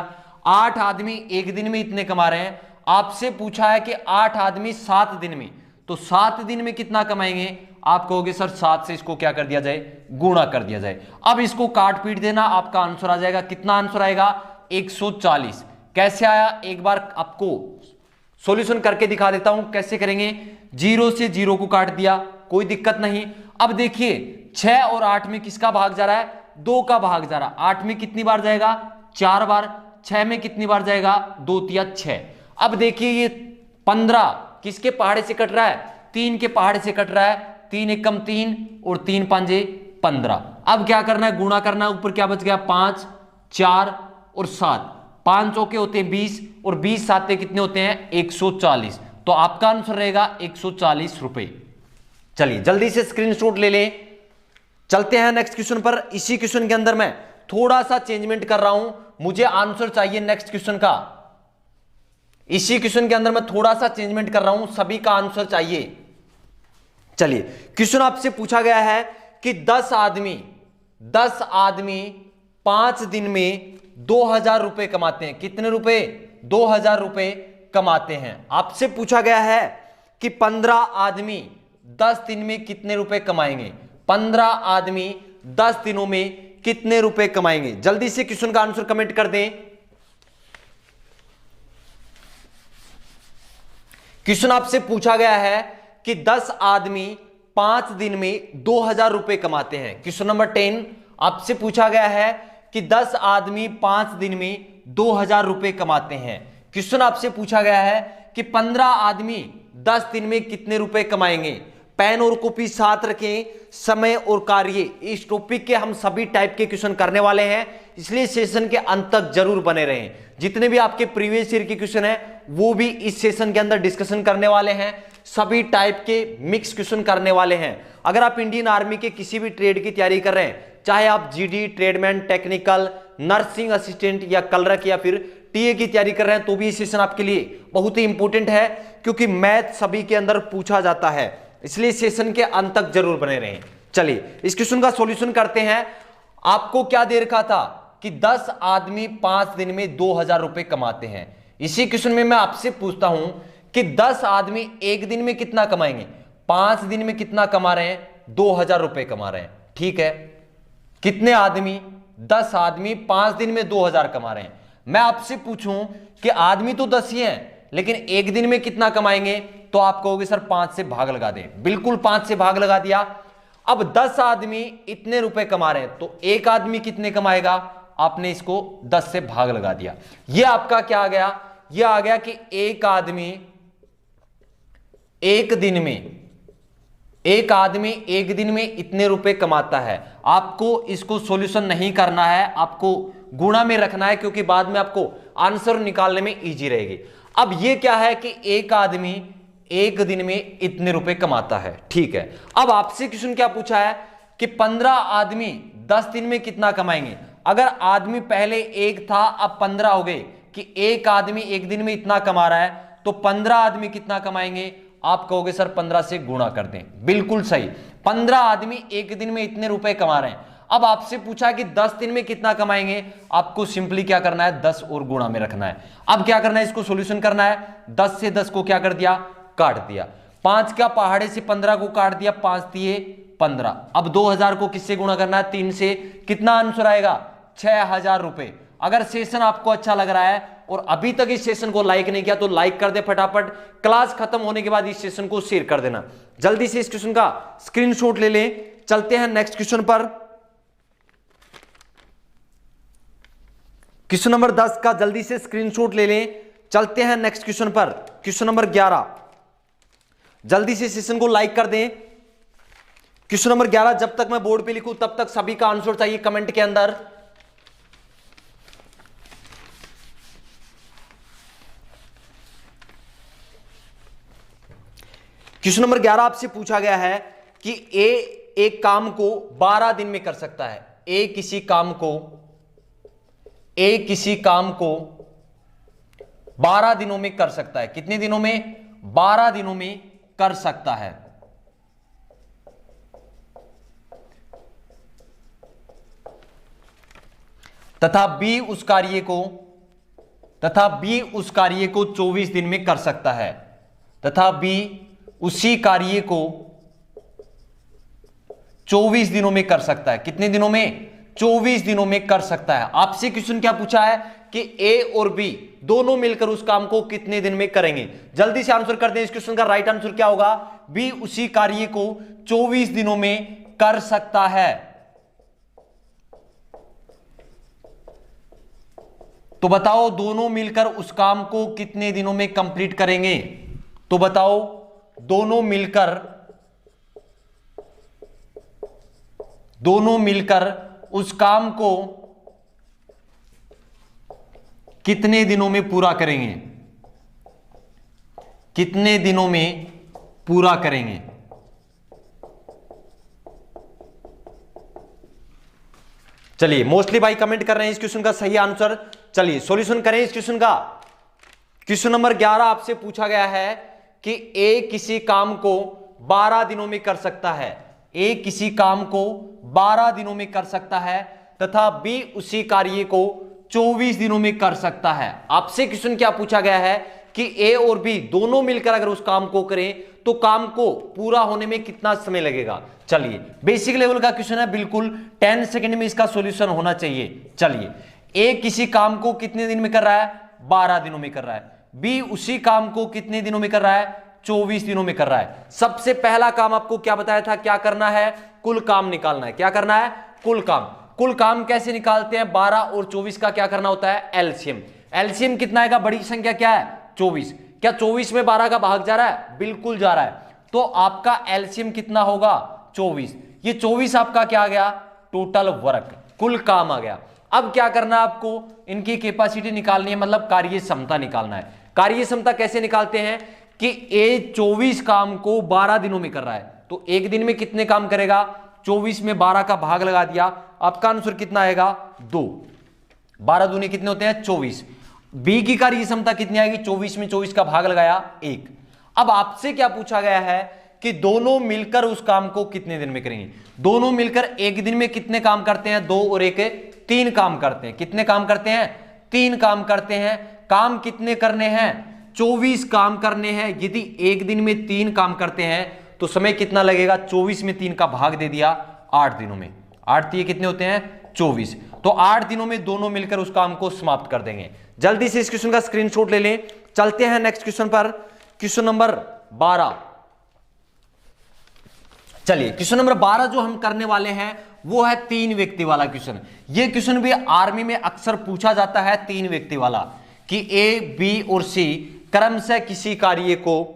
8 आदमी एक दिन में इतने कमा रहे हैं। आपसे पूछा है कि 8 आदमी 7 दिन में, तो 7 दिन में कितना कमाएंगे। आप कहोगे सर 7 से इसको क्या कर दिया जाए, गुणा कर दिया जाए। अब इसको काट पीट देना, आपका आंसर आ जाएगा। कितना आंसर आएगा, 140। कैसे आया, एक बार आपको सॉल्यूशन करके दिखा देता हूं कैसे करेंगे। 0 से 0 को काट दिया, कोई दिक्कत नहीं। अब देखिए 6 और 8 में किसका भाग जा रहा है, 2 का भाग जा रहा है। 8 में कितनी बार जाएगा, 4 बार। 6 में कितनी बार जाएगा, 2 तिया 6। अब देखिए ये 15 किसके पहाड़े से कट रहा है, 3 के पहाड़े से कट रहा है। 3 एकम 3 और 3 पंजे 15। अब क्या करना है, गुणा करना है। ऊपर क्या बच गया, 5, 4 और 7। 5 चौके होते हैं 20 और 20 साते कितने होते हैं, 140। तो आपका आंसर रहेगा 140 रुपए। चलिए जल्दी से स्क्रीनशॉट ले लें। चलते हैं नेक्स्ट क्वेश्चन पर। इसी क्वेश्चन के अंदर मैं थोड़ा सा चेंजमेंट कर रहा हूं, मुझे आंसर चाहिए नेक्स्ट क्वेश्चन का। इसी क्वेश्चन के अंदर मैं थोड़ा सा चेंजमेंट कर रहा हूं, सभी का आंसर चाहिए। चलिए क्वेश्चन आपसे पूछा गया है कि 10 आदमी 5 दिन में 2000 रुपए कमाते हैं। कितने रुपए, 2000 रुपए कमाते हैं। आपसे पूछा गया है कि 15 आदमी 10 दिन में कितने रुपए कमाएंगे। 15 आदमी 10 दिनों में कितने रुपए कमाएंगे। जल्दी से क्वेश्चन का आंसर कमेंट कर दें। क्वेश्चन आपसे पूछा गया है कि 10 आदमी 5 दिन में 2000 रुपए कमाते हैं। क्वेश्चन नंबर 10 आपसे पूछा गया है कि 10 आदमी 5 दिन में 2000 रुपए कमाते हैं। क्वेश्चन आपसे पूछा गया है कि 15 आदमी 10 दिन में कितने रुपए कमाएंगे। पेन और कॉपी साथ रखें, समय और कार्य, इस टॉपिक के हम सभी टाइप के क्वेश्चन करने वाले हैं, इसलिए सेशन के अंत तक जरूर बने रहें। जितने भी आपके प्रीवियस ईयर के क्वेश्चन हैं वो भी इस सेशन के अंदर डिस्कशन करने वाले हैं। सभी टाइप के मिक्स क्वेश्चन करने वाले हैं। अगर आप इंडियन आर्मी के किसी भी ट्रेड की तैयारी कर रहे हैं, चाहे आप GD, tradesman, technical, nursing assistant या क्लर्क या फिर टीए की तैयारी कर रहे हैं, तो भी इस सेशन आपके लिए बहुत ही इंपॉर्टेंट है, क्योंकि मैथ सभी के अंदर पूछा जाता है, इसलिए सेशन के अंत तक जरूर बने रहें। चलिए इस क्वेश्चन का सॉल्यूशन करते हैं। आपको क्या दे रखा था कि 10 आदमी 5 दिन में 2000 रुपए कमाते हैं। इसी क्वेश्चन में मैं आपसे पूछता हूं कि 10 आदमी एक दिन में कितना कमाएंगे। 5 दिन में कितना कमा रहे हैं, 2000 रुपए कमा रहे हैं। ठीक है, कितने आदमी, 10 आदमी 5 दिन में 2000 कमा रहे हैं। मैं आपसे पूछूं कि आदमी तो 10 ही हैं, लेकिन एक दिन में कितना कमाएंगे, तो आप कहोगे सर 5 से भाग लगा दें। बिल्कुल 5 से भाग लगा दिया। अब 10 आदमी इतने रुपए कमा रहे हैं, तो एक आदमी कितने कमाएगा, आपने इसको 10 से भाग लगा दिया। यह आपका क्या आ गया, यह आ गया कि एक आदमी एक दिन में इतने रुपए कमाता है। आपको इसको सॉल्यूशन नहीं करना है, आपको गुणा में रखना है, क्योंकि बाद में आपको आंसर निकालने में इजी रहेगी। अब ये क्या है कि एक आदमी एक दिन में इतने रुपए कमाता है। ठीक है, अब आपसे क्वेश्चन क्या पूछा है कि 15 आदमी 10 दिन में कितना कमाएंगे। अगर आदमी पहले एक था, अब 15 हो गए, कि एक आदमी एक दिन में इतना कमा रहा है, तो 15 आदमी कितना कमाएंगे। आप कहोगे सर 15 से गुणा कर दें। बिल्कुल सही, 15 आदमी एक दिन में इतने रुपए कमा रहे हैं। अब आपसे पूछा कि 10 दिन में कितना कमाएंगे, आपको सिंपली क्या करना है, 10 और गुणा में रखना है। अब क्या करना है, इसको सॉल्यूशन करना है। 10 से 10 को क्या कर दिया, काट दिया। 5 का पहाड़े से 15 को काट दिया, 5 दिए 15। अब 2000 को किससे गुणा करना है, 3 से। कितना आंसर आएगा, 6000 रुपए। अगर सेशन आपको अच्छा लग रहा है और अभी तक इस सेशन को लाइक नहीं किया, तो लाइक कर दे फटाफट। क्लास खत्म होने के बाद इस सेशन को शेयर कर देना। जल्दी से इस क्वेश्चन का स्क्रीनशॉट ले लें। चलते हैं नेक्स्ट क्वेश्चन पर। क्वेश्चन नंबर 10 का जल्दी से स्क्रीनशॉट ले लें। चलते हैं नेक्स्ट क्वेश्चन पर। क्वेश्चन नंबर 11, जल्दी से सेशन को लाइक कर दें। क्वेश्चन नंबर 11 जब तक मैं बोर्ड पे लिखूं तब तक सभी का आंसर चाहिए कमेंट के अंदर। क्वेश्चन नंबर 11 आपसे पूछा गया है कि ए एक काम को 12 दिन में कर सकता है। ए किसी काम को 12 दिनों में कर सकता है। कितने दिनों में? 12 दिनों में कर सकता है। तथा बी उस कार्य को 24 दिन में कर सकता है। तथा बी उसी कार्य को 24 दिनों में कर सकता है। कितने दिनों में? 24 दिनों में कर सकता है। आपसे क्वेश्चन क्या पूछा है कि ए और बी दोनों मिलकर उस काम को कितने दिन में करेंगे। जल्दी से आंसर कर दें। इस क्वेश्चन का राइट आंसर क्या होगा? बी उसी कार्य को 24 दिनों में कर सकता है। तो बताओ दोनों मिलकर उस काम को कितने दिनों में कंप्लीट करेंगे? तो बताओ दोनों मिलकर उस काम को कितने दिनों में पूरा करेंगे? कितने दिनों में पूरा करेंगे? चलिए, मोस्टली भाई कमेंट कर रहे हैं इस क्वेश्चन का सही आंसर। चलिए सॉल्यूशन करें इस क्वेश्चन का। क्वेश्चन नंबर 11 आपसे पूछा गया है कि ए किसी काम को 12 दिनों में कर सकता है। ए किसी काम को 12 दिनों में कर सकता है तथा बी उसी कार्य को 24 दिनों में कर सकता है। आपसे क्वेश्चन क्या पूछा गया है कि ए और बी दोनों मिलकर अगर उस काम को करें तो काम को पूरा होने में कितना समय लगेगा। चलिए, बेसिक लेवल का क्वेश्चन है, बिल्कुल 10 सेकंड में इसका सॉल्यूशन होना चाहिए। चलिए, ए किसी काम को कितने दिन में कर रहा है? 12 दिनों में कर रहा है। बी उसी काम को कितने दिनों में कर रहा है? 24 दिनों में कर रहा है। सबसे पहला काम आपको क्या बताया था? क्या करना है? कुल काम निकालना है। क्या करना है? कुल काम। कुल काम कैसे निकालते हैं? 12 और 24 का क्या करना होता है? एलसीएम। एलसीएम कितना आएगा? बड़ी संख्या क्या है? 24। क्या 24 में 12 का भाग जा रहा है? बिल्कुल जा रहा है। तो आपका एलसीएम कितना होगा? 24। ये 24 आपका क्या आ गया? टोटल वर्क, कुल काम आ गया। अब क्या करना है आपको? इनकी कैपेसिटी निकालनी है, मतलब कार्य क्षमता निकालना है। कार्य क्षमता कैसे निकालते हैं कि ए 24 काम को 12 दिनों में कर रहा है, तो एक दिन में कितने काम करेगा? 24 में 12 का भाग लगा दिया, आपका आंसर कितना आएगा? 2। 12 दूनी कितने होते हैं? 24। बी की कार्य क्षमता कितनी आएगी? 24 में 24 का भाग लगाया 1। अब आपसे क्या पूछा गया है कि दोनों मिलकर उस काम को कितने दिन में करेंगे। दोनों मिलकर एक दिन में कितने काम करते हैं? 2 और 1 3 काम करते हैं। कितने काम करते हैं? 3 काम करते हैं। काम कितने करने हैं? 24 काम करने हैं। यदि एक दिन में 3 काम करते हैं तो समय कितना लगेगा? 24 में 3 का भाग दे दिया, 8 दिनों में। 8 दिए कितने होते हैं? 24। तो 8 दिनों में दोनों मिलकर उस काम को समाप्त कर देंगे। जल्दी से इस क्वेश्चन का स्क्रीनशॉट ले लें। चलते हैं नेक्स्ट क्वेश्चन पर। Question number 12। चलिए, क्वेश्चन नंबर 12 जो हम करने वाले हैं वो है 3 व्यक्ति वाला क्वेश्चन। ये क्वेश्चन भी आर्मी में अक्सर पूछा जाता है, 3 व्यक्ति वाला, कि ए, बी और सी क्रमशः किसी कार्य को।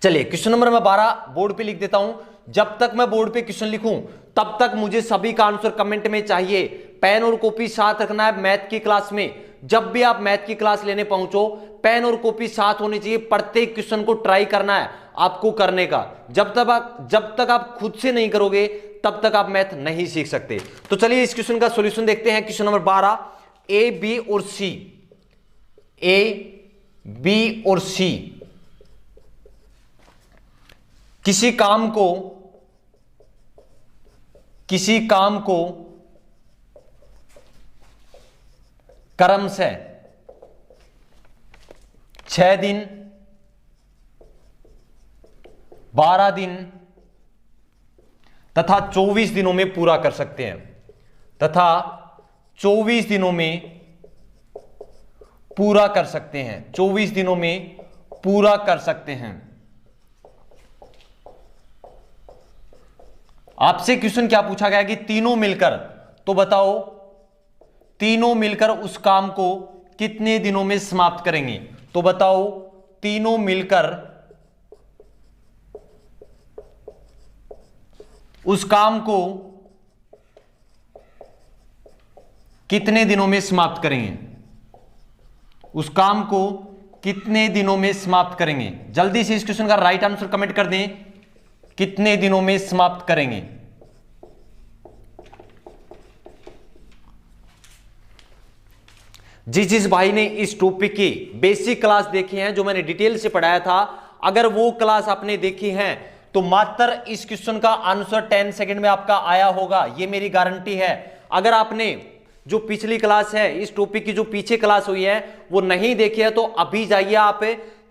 चलिए, क्वेश्चन नंबर मैं 12 बोर्ड पे लिख देता हूं। जब तक मैं बोर्ड पे क्वेश्चन लिखूं तब तक मुझे सभी का आंसर कमेंट में चाहिए। पेन और कॉपी साथ रखना है मैथ की क्लास में। जब भी आप मैथ की क्लास लेने पहुंचो, पेन और कॉपी साथ होनी चाहिए। प्रत्येक क्वेश्चन को ट्राई करना है आपको करने का। जब तक आप खुद से नहीं करोगे तब तक आप मैथ नहीं सीख सकते। तो चलिए इस क्वेश्चन का सॉल्यूशन देखते हैं। क्वेश्चन नंबर 12, ए, बी और सी, ए, बी और सी किसी काम को क्रमशः 6 दिन, 12 दिन तथा 24 दिनों में पूरा कर सकते हैं। तथा 24 दिनों में पूरा कर सकते हैं। 24 दिनों में पूरा कर सकते हैं। आपसे क्वेश्चन क्या पूछा गया कि तीनों मिलकर, तो बताओ तीनों मिलकर उस काम को कितने दिनों में समाप्त करेंगे। तो बताओ तीनों मिलकर उस काम को कितने दिनों में समाप्त करेंगे। उस काम को कितने दिनों में समाप्त करेंगे? जल्दी से इस क्वेश्चन का राइट आंसर कमेंट कर दें, कितने दिनों में समाप्त करेंगे? जिस भाई ने इस टॉपिक की बेसिक क्लास देखी है, जो मैंने डिटेल से पढ़ाया था, अगर वो क्लास आपने देखी है तो मात्र इस क्वेश्चन का आंसर 10 सेकंड में आपका आया होगा, ये मेरी गारंटी है। अगर आपने जो पिछली क्लास है, इस टॉपिक की जो पीछे क्लास हुई है, वो नहीं देखी है तो अभी जाइए आप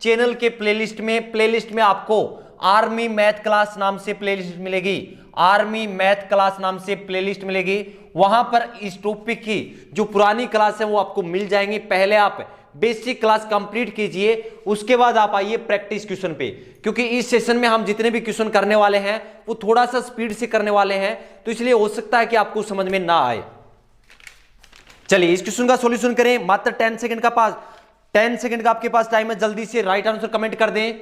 चैनल के प्लेलिस्ट में आपको आर्मी मैथ क्लास नाम से प्लेलिस्ट मिलेगी, आर्मी मैथ क्लास नाम से प्लेलिस्ट मिलेगी। वहां पर इस टॉपिक की जो पुरानी क्लास है वो आपको मिल जाएंगी। पहले आप बेसिक क्लास कंप्लीट कीजिए, उसके बाद आप आइए प्रैक्टिस क्वेश्चन पे, क्योंकि इस सेशन में हम जितने भी क्वेश्चन करने वाले हैं वो थोड़ा सा स्पीड से करने वाले हैं, तो इसलिए हो सकता है कि आपको समझ में ना आए। चलिए इस क्वेश्चन का सॉल्यूशन करें, मात्र 10 सेकंड का आपके पास टाइम है, जल्दी से राइट आंसर कमेंट कर दें।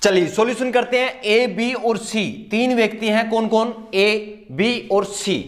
चलिए सॉल्यूशन करते हैं। ए, बी और सी, तीन व्यक्ति हैं, कौन कौन? ए, बी और सी।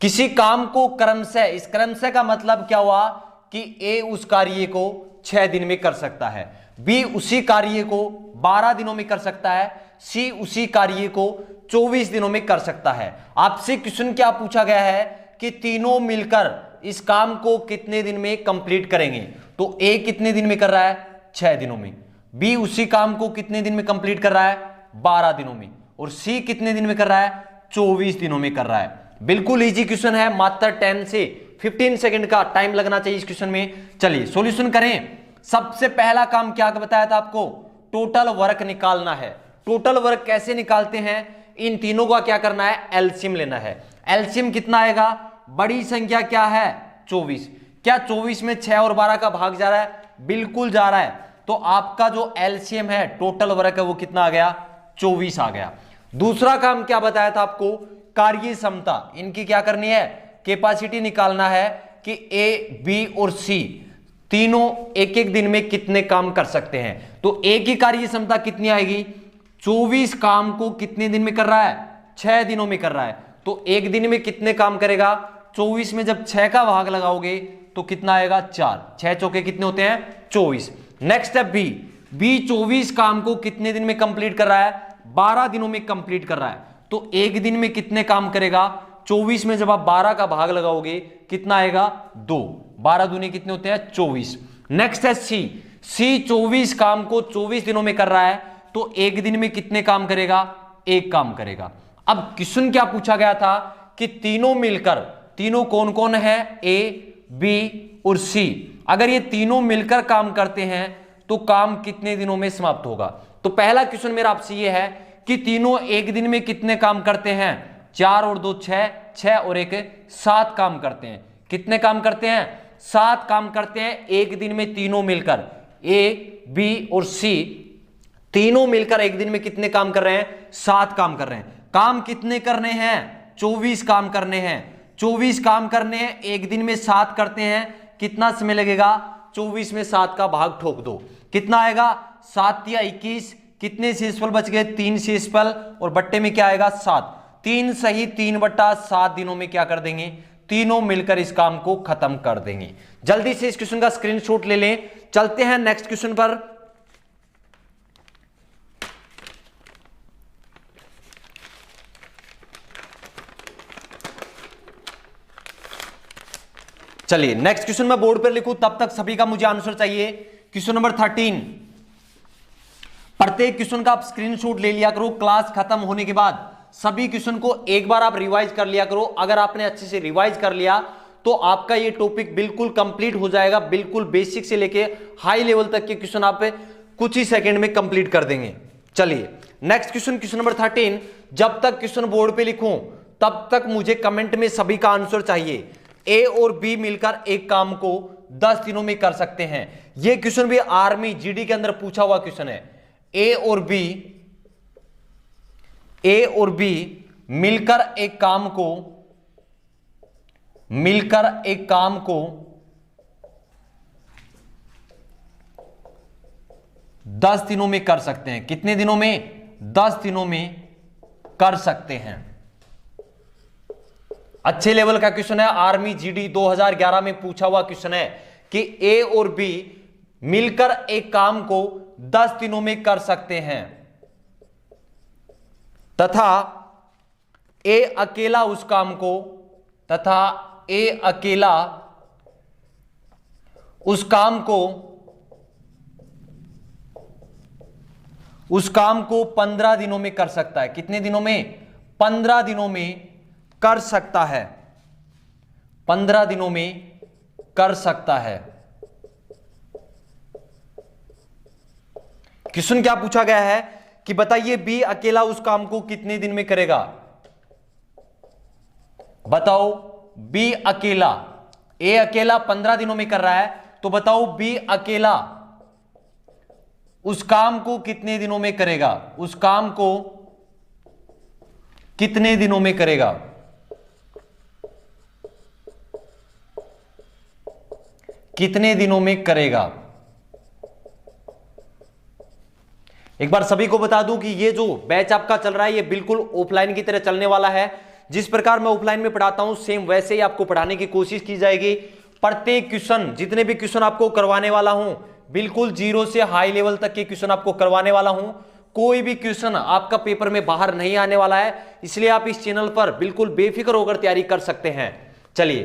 किसी काम को क्रमशः, इस क्रमशः का मतलब क्या हुआ कि ए उस कार्य को 6 दिन में कर सकता है, बी उसी कार्य को 12 दिनों में कर सकता है, सी उसी कार्य को 24 दिनों में कर सकता है। आपसे क्वेश्चन क्या पूछा गया है कि तीनों मिलकर इस काम को कितने दिन में कंप्लीट करेंगे? तो ए कितने दिन में कर रहा है? 6 दिनों में। बी उसी काम को कितने दिन में कंप्लीट कर रहा है? 12 दिनों में। और सी कितने दिन में कर रहा है? 24 दिनों में कर रहा है। बिल्कुल इजी क्वेश्चन है, मात्र 10 से 15 सेकंड का टाइम लगना चाहिए इस क्वेश्चन में। चलिए सॉल्यूशन करें। सबसे पहला काम क्या बताया था आपको? टोटल वर्क निकालना है। टोटल वर्क कैसे निकालते हैं? इन तीनों का क्या करना है? एलसीएम लेना है। एलसीएम कितना आएगा? बड़ी संख्या क्या है? 24। क्या 24 में 6 और 12 का भाग जा रहा है? बिल्कुल जा रहा है। तो आपका जो एलसीएम है, टोटल वर्क है, वो कितना आ गया? 24 आ गया। दूसरा काम क्या बताया था आपको? कार्य क्षमता, इनकी क्या करनी है? कैपेसिटी निकालना है कि ए, बी और सी तीनों एक एक दिन में कितने काम कर सकते हैं। तो ए की कार्य क्षमता कितनी आएगी? 24 काम को कितने दिन में कर रहा है? 6 दिनों में कर रहा है। तो एक दिन में कितने काम करेगा? 24 में जब 6 का भाग लगाओगे तो कितना आएगा? 4। 6 चौके कितने होते हैं? 24। Next step B. बी 24 काम को कितने दिन में कंप्लीट कर रहा है? 12 दिनों में कंप्लीट कर रहा है। तो एक दिन में कितने काम करेगा? 24 में जब आप 12 का भाग लगाओगे कितना आएगा? 2। 12 दूनी कितने होते हैं? 24। नेक्स्ट है सी। सी 24 काम को 24 दिनों में कर रहा है, तो एक दिन में कितने काम करेगा? 1 काम करेगा। अब क्वेश्चन क्या पूछा गया था कि तीनों मिलकर, तीनों कौन कौन है? ए, बी और सी। अगर ये तीनों मिलकर काम करते हैं तो काम कितने दिनों में समाप्त होगा? तो पहला क्वेश्चन मेरा आपसे ये है कि तीनों एक दिन में कितने काम करते हैं? 4 और 2 6, 6 और 1 7 काम करते हैं। कितने काम करते हैं? 7 काम करते हैं एक दिन में तीनों मिलकर। ए, बी और सी तीनों मिलकर एक दिन में कितने काम कर रहे हैं? 7 काम कर रहे हैं। काम कितने करने हैं? 24 काम करने हैं। 24 काम करने हैं, एक दिन में 7 करते हैं, कितना समय लगेगा? 24 में 7 का भाग ठोक दो, कितना आएगा? 7 या 21। कितने शेषफल बच गए? 3 शेषफल, और बट्टे में क्या आएगा? 7। 3 सही 3/7 दिनों में क्या कर देंगे? तीनों मिलकर इस काम को खत्म कर देंगे। जल्दी से इस क्वेश्चन का स्क्रीनशॉट ले लें। चलते हैं नेक्स्ट क्वेश्चन पर। चलिए नेक्स्ट क्वेश्चन मैं बोर्ड पर लिखूं, तब तक सभी का मुझे आंसर चाहिए। Question number 13। प्रत्येक क्वेश्चन का आप स्क्रीनशॉट ले लिया करो। क्लास खत्म होने के बाद सभी क्वेश्चन को एक बार आप रिवाइज कर लिया करो। अगर आपने अच्छे से रिवाइज कर लिया तो आपका ये टॉपिक बिल्कुल कंप्लीट हो जाएगा। बिल्कुल बेसिक से लेके हाई लेवल तक के क्वेश्चन आप कुछ ही सेकंड में कंप्लीट कर देंगे। चलिए नेक्स्ट क्वेश्चन, क्वेश्चन नंबर 13। जब तक क्वेश्चन बोर्ड पे लिखूं तब तक मुझे कमेंट में सभी का आंसर चाहिए। ए और बी मिलकर एक काम को 10 दिनों में कर सकते हैं। यह क्वेश्चन भी आर्मी जीडी के अंदर पूछा हुआ क्वेश्चन है। ए और बी मिलकर एक काम को 10 दिनों में कर सकते हैं। कितने दिनों में? 10 दिनों में कर सकते हैं। अच्छे लेवल का क्वेश्चन है, आर्मी जीडी 2011 में पूछा हुआ क्वेश्चन है कि ए और बी मिलकर एक काम को 10 दिनों में कर सकते हैं तथा ए अकेला उस काम को उस काम को 15 दिनों में कर सकता है। कितने दिनों में? 15 दिनों में कर सकता है। 15 दिनों में कर सकता है। क्वेश्चन क्या पूछा गया है कि बताइए बी अकेला उस काम को कितने दिन में करेगा? बताओ बी अकेला, ए अकेला 15 दिनों में कर रहा है, तो बताओ बी अकेला उस काम को कितने दिनों में करेगा? उस काम को कितने दिनों में करेगा? कितने दिनों में करेगा? एक बार सभी को बता दूं कि ये जो बैच आपका चल रहा है ये बिल्कुल ऑफलाइन की तरह चलने वाला है। जिस प्रकार मैं ऑफलाइन में पढ़ाता हूं सेम वैसे ही आपको पढ़ाने की कोशिश की जाएगी। प्रत्येक क्वेश्चन, जितने भी क्वेश्चन आपको करवाने वाला हूं, बिल्कुल जीरो से हाई लेवल तक के क्वेश्चन आपको करवाने वाला हूं। कोई भी क्वेश्चन आपका पेपर में बाहर नहीं आने वाला है, इसलिए आप इस चैनल पर बिल्कुल बेफिक्र होकर तैयारी कर सकते हैं। चलिए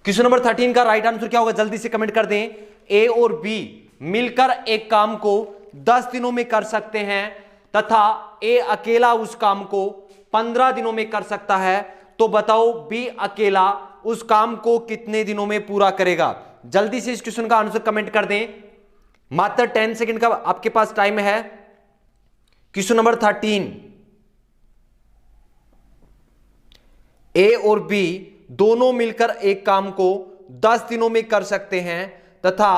क्वेश्चन नंबर 13 का राइट आंसर क्या होगा, जल्दी से कमेंट कर दें। ए और बी मिलकर एक काम को 10 दिनों में कर सकते हैं तथा ए अकेला उस काम को 15 दिनों में कर सकता है, तो बताओ बी अकेला उस काम को कितने दिनों में पूरा करेगा? जल्दी से इस क्वेश्चन का आंसर कमेंट कर दें। मात्र 10 सेकंड का आपके पास टाइम है। क्वेश्चन नंबर 13, ए और बी दोनों मिलकर एक काम को 10 दिनों में कर सकते हैं तथा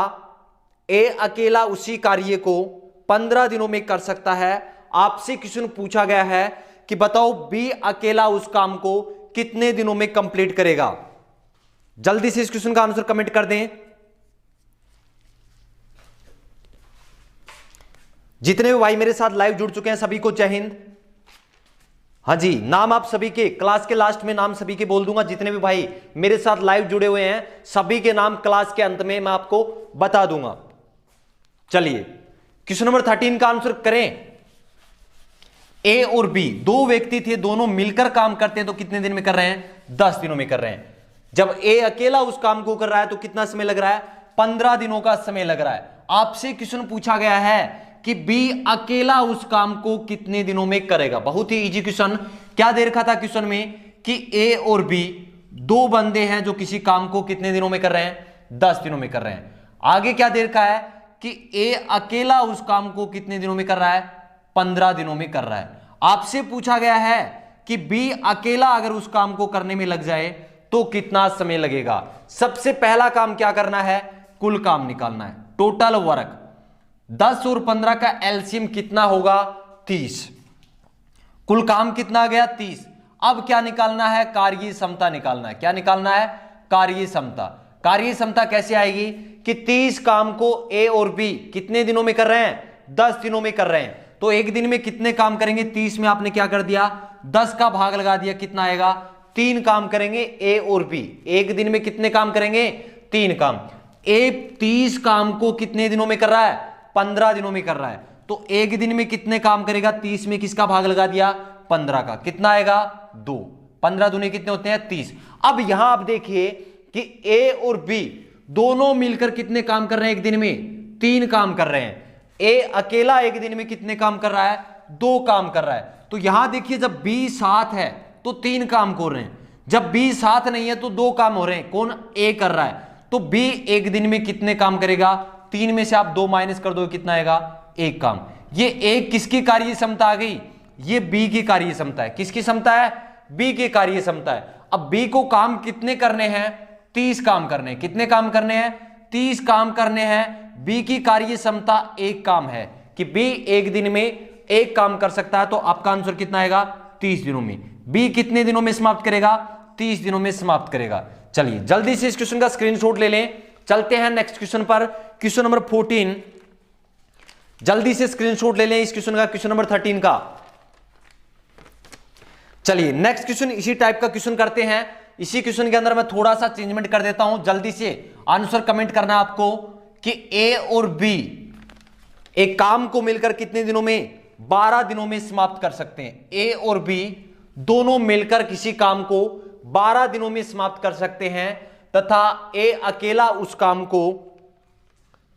ए अकेला उसी कार्य को 15 दिनों में कर सकता है। आपसे क्वेश्चन पूछा गया है कि बताओ बी अकेला उस काम को कितने दिनों में कंप्लीट करेगा? जल्दी से इस क्वेश्चन का आंसर कमेंट कर दें। जितने भी भाई मेरे साथ लाइव जुड़ चुके हैं सभी को जय हिंद। हाँ जी, नाम आप सभी के क्लास के लास्ट में नाम सभी के बोल दूंगा। जितने भी भाई मेरे साथ लाइव जुड़े हुए हैं सभी के नाम क्लास के अंत में मैं आपको बता दूंगा। चलिए क्वेश्चन नंबर 13 का आंसर करें। ए और बी दो व्यक्ति थे, दोनों मिलकर काम करते हैं, तो कितने दिन में कर रहे हैं? 10 दिनों में कर रहे हैं। जब ए अकेला उस काम को कर रहा है तो कितना समय लग रहा है? 15 दिनों का समय लग रहा है। आपसे क्वेश्चन पूछा गया है कि बी अकेला उस काम को कितने दिनों में करेगा। बहुत ही इजी क्वेश्चन। क्या दे रखा था क्वेश्चन में कि ए और बी दो बंदे हैं जो किसी काम को कितने दिनों में कर रहे हैं? 10 दिनों में कर रहे हैं। आगे क्या दे रखा है कि ए अकेला उस काम को कितने दिनों में कर रहा है? 15 दिनों में कर रहा है। आपसे पूछा गया है कि बी अकेला अगर उस काम को करने में लग जाए तो कितना समय लगेगा? सबसे पहला काम क्या करना है? कुल काम निकालना है, टोटल वर्क। 10 और 15 का एलसीएम कितना होगा? 30। कुल काम कितना आ गया? 30। अब क्या निकालना है? कार्य क्षमता निकालना है। क्या निकालना है? कार्य क्षमता। कार्य क्षमता कैसे आएगी कि 30 काम को ए और बी कितने दिनों में कर रहे हैं? 10 दिनों में कर रहे हैं। तो एक दिन में कितने काम करेंगे? 30 में आपने क्या कर दिया? 10 का भाग लगा दिया। कितना आएगा? 3 काम करेंगे ए और बी। एक दिन में कितने काम करेंगे? 3 काम। ए 30 काम को कितने दिनों में कर रहा है? 15 दिनों में कर रहा है। तो एक दिन में कितने काम करेगा? 30 में किसका भाग लगा दिया? 15 का। कितना आएगा? 2। 15 दूनी कितने होते हैं? 30। अब यहां आप देखिए कि ए और बी दोनों मिलकर कितने काम कर रहे हैं एक दिन में? 3 काम कर रहे हैं। ए अकेला एक दिन में कितने काम कर रहा है? 2 काम कर रहा है। तो यहां देखिए जब बी साथ है तो 3 काम हो रहे हैं, जब बी साथ नहीं है तो 2 काम हो रहे हैं। कौन? ए कर रहा है। तो बी एक दिन में कितने काम करेगा? 3 में से आप 2 माइनस कर दो, कितना आएगा? 1 काम। ये एक किसकी कार्य क्षमता आ गई? ये बी की कार्य क्षमता है। किसकी क्षमता है? बी की कार्य क्षमता है। अब बी को काम कितने करने हैं? 30 काम करने हैं। कितने काम करने हैं? 30 काम करने हैं। बी की कार्य क्षमता 1 काम है कि बी एक दिन में 1 काम कर सकता है। तो आपका आंसर कितना आएगा? 30 दिनों में। बी कितने दिनों में समाप्त करेगा? 30 दिनों में समाप्त करेगा। चलिए जल्दी से इस क्वेश्चन का स्क्रीनशॉट ले लें। चलते हैं नेक्स्ट क्वेश्चन पर। क्वेश्चन नंबर 14, जल्दी से स्क्रीनशॉट ले लें इस क्वेश्चन का, क्वेश्चन नंबर 13 का। चलिए नेक्स्ट क्वेश्चन इसी टाइप का क्वेश्चन करते हैं। इसी क्वेश्चन के अंदर मैं थोड़ा सा चेंजमेंट कर देता हूं, जल्दी से आंसर कमेंट करना है आपको कि ए और बी एक काम को मिलकर कितने दिनों में, 12 दिनों में समाप्त कर सकते हैं। ए और बी दोनों मिलकर किसी काम को 12 दिनों में समाप्त कर सकते हैं तथा ए अकेला उस काम को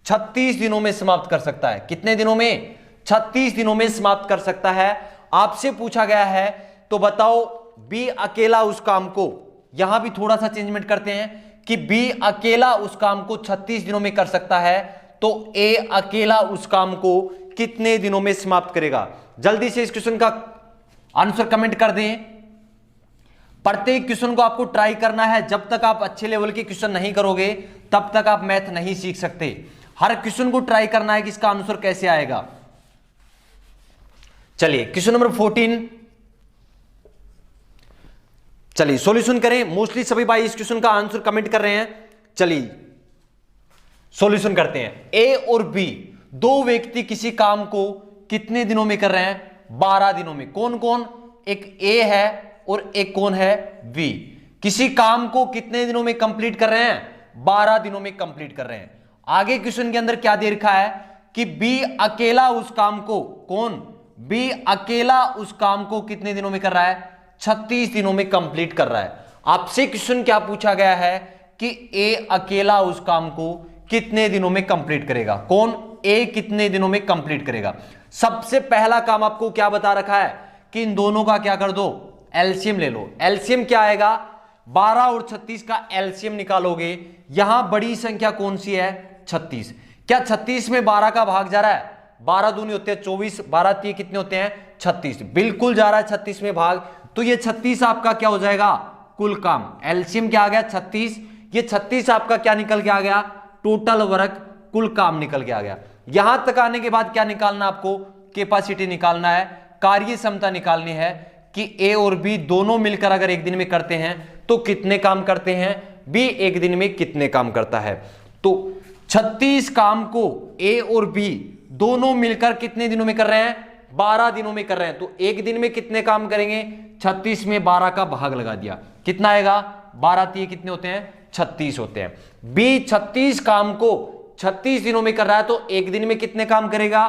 36 दिनों में समाप्त कर सकता है। कितने दिनों में? 36 दिनों में समाप्त कर सकता है। आपसे पूछा गया है तो बताओ बी अकेला उस काम को, यहां भी थोड़ा सा चेंजमेंट करते हैं कि बी अकेला उस काम को 36 दिनों में कर सकता है, तो ए अकेला उस काम को कितने दिनों में समाप्त करेगा? जल्दी से इस क्वेश्चन का आंसर कमेंट कर दें। प्रत्येक क्वेश्चन को आपको ट्राई करना है, जब तक आप अच्छे लेवल के क्वेश्चन नहीं करोगे तब तक आप मैथ नहीं सीख सकते। हर क्वेश्चन को ट्राई करना है कि इसका आंसर कैसे आएगा। चलिए क्वेश्चन नंबर 14, चलिए सॉल्यूशन करें। मोस्टली सभी भाई इस क्वेश्चन का आंसर कमेंट कर रहे हैं। चलिए सॉल्यूशन करते हैं। ए और बी दो व्यक्ति किसी काम को कितने दिनों में कर रहे हैं? 12 दिनों में। कौन कौन? एक ए है और एक कौन है? बी। किसी काम को कितने दिनों में कंप्लीट कर रहे हैं? 12 दिनों में कंप्लीट कर रहे हैं। आगे क्वेश्चन के अंदर क्या दे रखा है कि बी अकेला उस काम को, कौन? बी अकेला उस काम को कितने दिनों में कर रहा है? 36 दिनों में कंप्लीट कर रहा है। आपसे क्वेश्चन क्या पूछा गया है कि ए अकेला उस काम को कितने दिनों में कंप्लीट करेगा? कौन? ए कितने दिनों में कंप्लीट करेगा? सबसे पहला काम आपको क्या बता रखा है कि इन दोनों का क्या कर दो? एलसीएम ले लो। एलसीएम क्या आएगा? 12 और 36 का एलसीएम निकालोगे। यहां बड़ी संख्या कौन सी है? 36। क्या 36 में 12 का भाग जा रहा है? 12 दूनी होते हैं 24, 12 तीन कितने होते हैं? 36। बिल्कुल जा रहा है 36 में भाग। तो ये 36 आपका क्या हो जाएगा? कुल काम। एलसीएम क्या आ गया? 36। ये 36 आपका क्या निकल के आ गया? टोटल वर्क, कुल काम निकल के आ गया। यहां तक आने के बाद क्या निकालना आपको? कैपेसिटी निकालना है, कार्य क्षमता निकालनी है कि ए और बी दोनों मिलकर अगर एक दिन में करते हैं तो कितने काम करते हैं, बी एक दिन में कितने काम करता है। तो 36 काम को ए और बी दोनों मिलकर कितने दिनों में कर रहे हैं? 12 दिनों में कर रहे हैं। तो एक दिन में कितने काम करेंगे? 36 में 12 का भाग लगा दिया, कितना आएगा? 12 तीन कितने होते हैं? 36 होते हैं। बी 36 काम को 36 दिनों में कर रहा है तो एक दिन में कितने काम करेगा?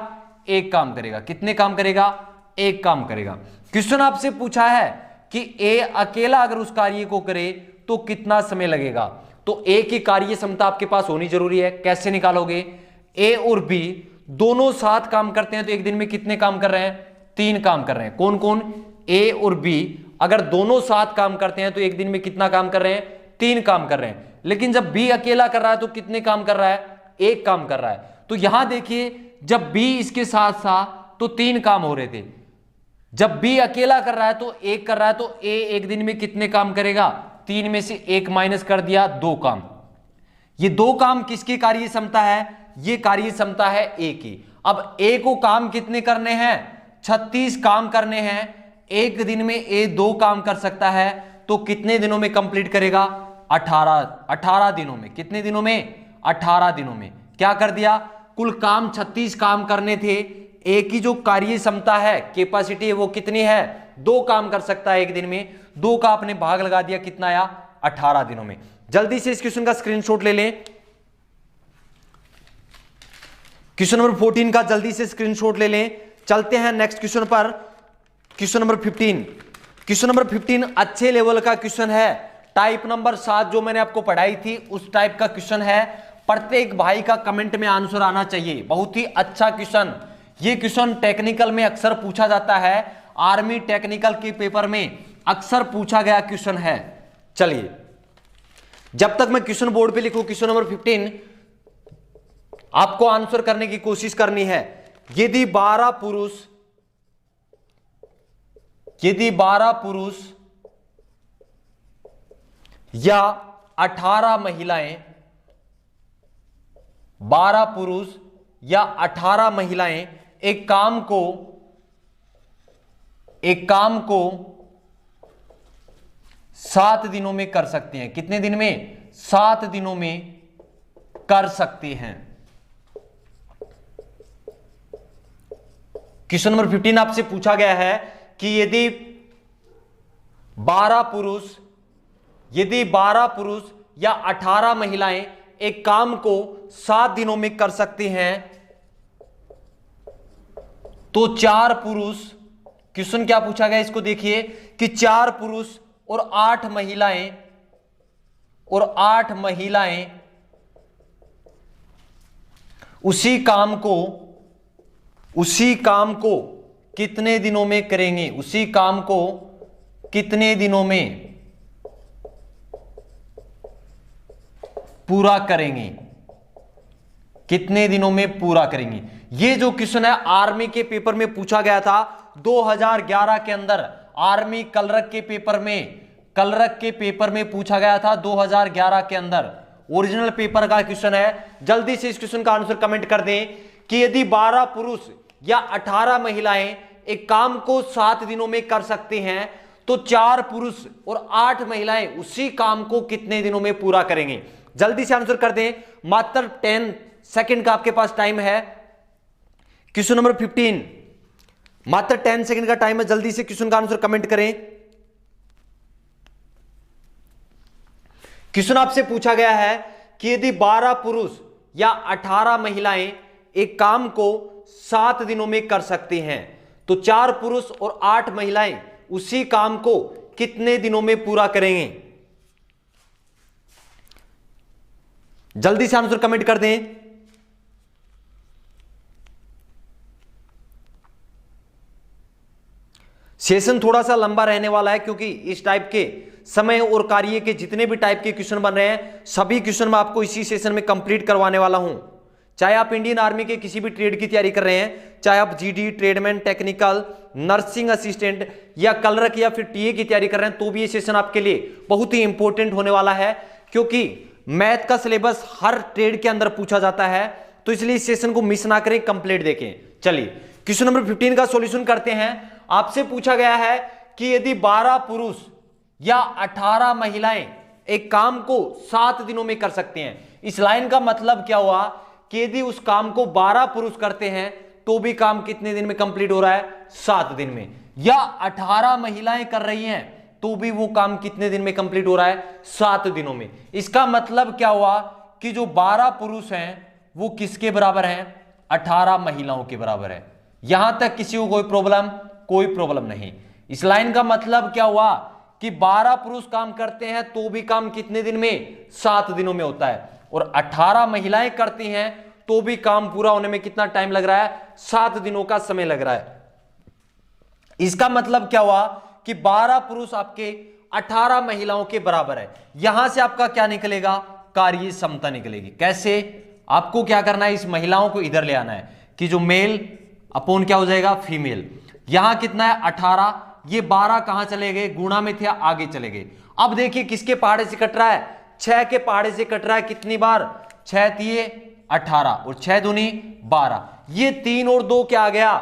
एक काम करेगा। कितने काम करेगा? एक काम करेगा। क्वेश्चन आपसे पूछा है कि ए अकेला अगर उस कार्य को करे तो कितना समय लगेगा। तो ए की कार्य क्षमता आपके पास होनी जरूरी है। कैसे निकालोगे? ए और बी दोनों साथ काम करते हैं तो एक दिन में कितने काम कर रहे हैं? 3 काम कर रहे हैं। कौन कौन? ए और बी अगर दोनों साथ काम करते हैं तो एक दिन में कितना काम कर रहे हैं? 3 काम कर रहे हैं। लेकिन जब बी अकेला कर रहा है तो कितने काम कर रहा है? 1 काम कर रहा है। तो यहां देखिए जब बी इसके साथ था तो 3 काम हो रहे थे, जब बी अकेला कर रहा है तो 1 कर रहा है, तो ए एक दिन में कितने काम करेगा? 3 में से 1 माइनस कर दिया, 2 काम। ये 2 काम किसकी कार्य क्षमता है? ये कार्य क्षमता है ए की। अब ए को काम कितने करने हैं? 36 काम करने हैं। एक दिन में ए 2 काम कर सकता है तो कितने दिनों में कंप्लीट करेगा? 18 दिनों में। कितने दिनों में? 18 दिनों में। क्या कर दिया? कुल काम 36 काम करने थे, ए की जो कार्य क्षमता है, कैपेसिटी है, वो कितनी है? 2 काम कर सकता है एक दिन में। 2 का आपने भाग लगा दिया, कितना आया? 18 दिनों में। जल्दी से इस क्वेश्चन का स्क्रीनशॉट ले लें। क्वेश्चन नंबर 14 का जल्दी से स्क्रीनशॉट ले लें। चलते हैं नेक्स्ट क्वेश्चन पर। Question number 15। क्वेश्चन नंबर 15 अच्छे लेवल का क्वेश्चन है। टाइप नंबर 7 जो मैंने आपको पढ़ाई थी उस टाइप का क्वेश्चन है। प्रत्येक भाई का कमेंट में आंसर आना चाहिए। बहुत ही अच्छा क्वेश्चन। ये क्वेश्चन टेक्निकल में अक्सर पूछा जाता है, आर्मी टेक्निकल के पेपर में अक्सर पूछा गया क्वेश्चन है। चलिए जब तक मैं क्वेश्चन बोर्ड पे लिखूं, क्वेश्चन नंबर 15 आपको आंसर करने की कोशिश करनी है। यदि 12 पुरुष या 18 महिलाएं, 12 पुरुष या 18 महिलाएं एक काम को 7 दिनों में कर सकती हैं। कितने दिन में? 7 दिनों में कर सकती हैं। क्वेश्चन नंबर 15 आपसे पूछा गया है कि यदि 12 पुरुष यदि 12 पुरुष या 18 महिलाएं एक काम को 7 दिनों में कर सकती हैं तो 4 पुरुष, क्वेश्चन क्या पूछा गया इसको देखिए कि 4 पुरुष और 8 महिलाएं उसी काम को कितने दिनों में करेंगे, उसी काम को कितने दिनों में पूरा करेंगे, कितने दिनों में पूरा करेंगे। ये जो क्वेश्चन है आर्मी के पेपर में पूछा गया था 2011 के अंदर, आर्मी कलरक के पेपर में पूछा गया था 2011 के अंदर, ओरिजिनल पेपर का क्वेश्चन है। जल्दी से इस क्वेश्चन का आंसर कमेंट कर दें कि यदि 12 पुरुष या 18 महिलाएं एक काम को 7 दिनों में कर सकती हैं तो 4 पुरुष और 8 महिलाएं उसी काम को कितने दिनों में पूरा करेंगे। जल्दी से आंसर कर दें, मात्र 10 सेकंड का आपके पास टाइम है। क्वेश्चन नंबर 15, मात्र 10 सेकंड का टाइम है, जल्दी से क्वेश्चन का आंसर कमेंट करें। क्वेश्चन आपसे पूछा गया है कि यदि 12 पुरुष या 18 महिलाएं एक काम को 7 दिनों में कर सकती हैं तो 4 पुरुष और 8 महिलाएं उसी काम को कितने दिनों में पूरा करेंगे। जल्दी से आंसर कमेंट कर दें। सेशन थोड़ा सा लंबा रहने वाला है क्योंकि इस टाइप के समय और कार्य के जितने भी टाइप के क्वेश्चन बन रहे हैं सभी क्वेश्चन मैं आपको इसी सेशन में कंप्लीट करवाने वाला हूं। चाहे आप इंडियन आर्मी के किसी भी ट्रेड की तैयारी कर रहे हैं, चाहे आप GD, tradesman, technical, nursing assistant या कलरक या फिर टीए की तैयारी कर रहे हैं, तो भी ये सेशन आपके लिए बहुत ही इंपॉर्टेंट होने वाला है क्योंकि मैथ का सिलेबस हर ट्रेड के अंदर पूछा जाता है। तो इसलिए इस सेशन को मिस ना करें, कंप्लीट देखें। चलिए क्वेश्चन नंबर 15 का सॉल्यूशन करते हैं। आपसे पूछा गया है कि यदि 12 पुरुष या 18 महिलाएं एक काम को 7 दिनों में कर सकते हैं, इस लाइन का मतलब क्या हुआ कि यदि उस काम को 12 पुरुष करते हैं तो भी काम कितने दिन में कंप्लीट हो रहा है, 7 दिन में, या 18 महिलाएं कर रही हैं तो भी वो काम कितने दिन में कंप्लीट हो रहा है, 7 दिनों में। इसका मतलब क्या हुआ कि जो 12 पुरुष हैं वो किसके बराबर हैं, 18 महिलाओं के बराबर है। यहां तक किसी को कोई प्रॉब्लम नहीं। इस लाइन का मतलब क्या हुआ कि 12 पुरुष काम करते हैं तो भी काम कितने दिन में, 7 दिनों में होता है, और 18 महिलाएं करती हैं तो भी काम पूरा होने में कितना टाइम लग रहा है, 7 दिनों का समय लग रहा है। इसका मतलब क्या हुआ कि 12 पुरुष आपके 18 महिलाओं के बराबर है। यहां से आपका क्या निकलेगा, कार्य क्षमता निकलेगी। कैसे, आपको क्या करना है, इस महिलाओं को इधर ले आना है कि जो मेल अपॉन क्या हो जाएगा, फीमेल। यहां कितना है 18, ये 12 कहां चले गए, गुणा में थे, आगे चले गए। अब देखिए किसके पहाड़े से कट रहा है, 6 के पहाड़े से कट रहा है। कितनी बार, 6 तिये 18 और 6 दूनी 12। ये 3 और 2 क्या आ गया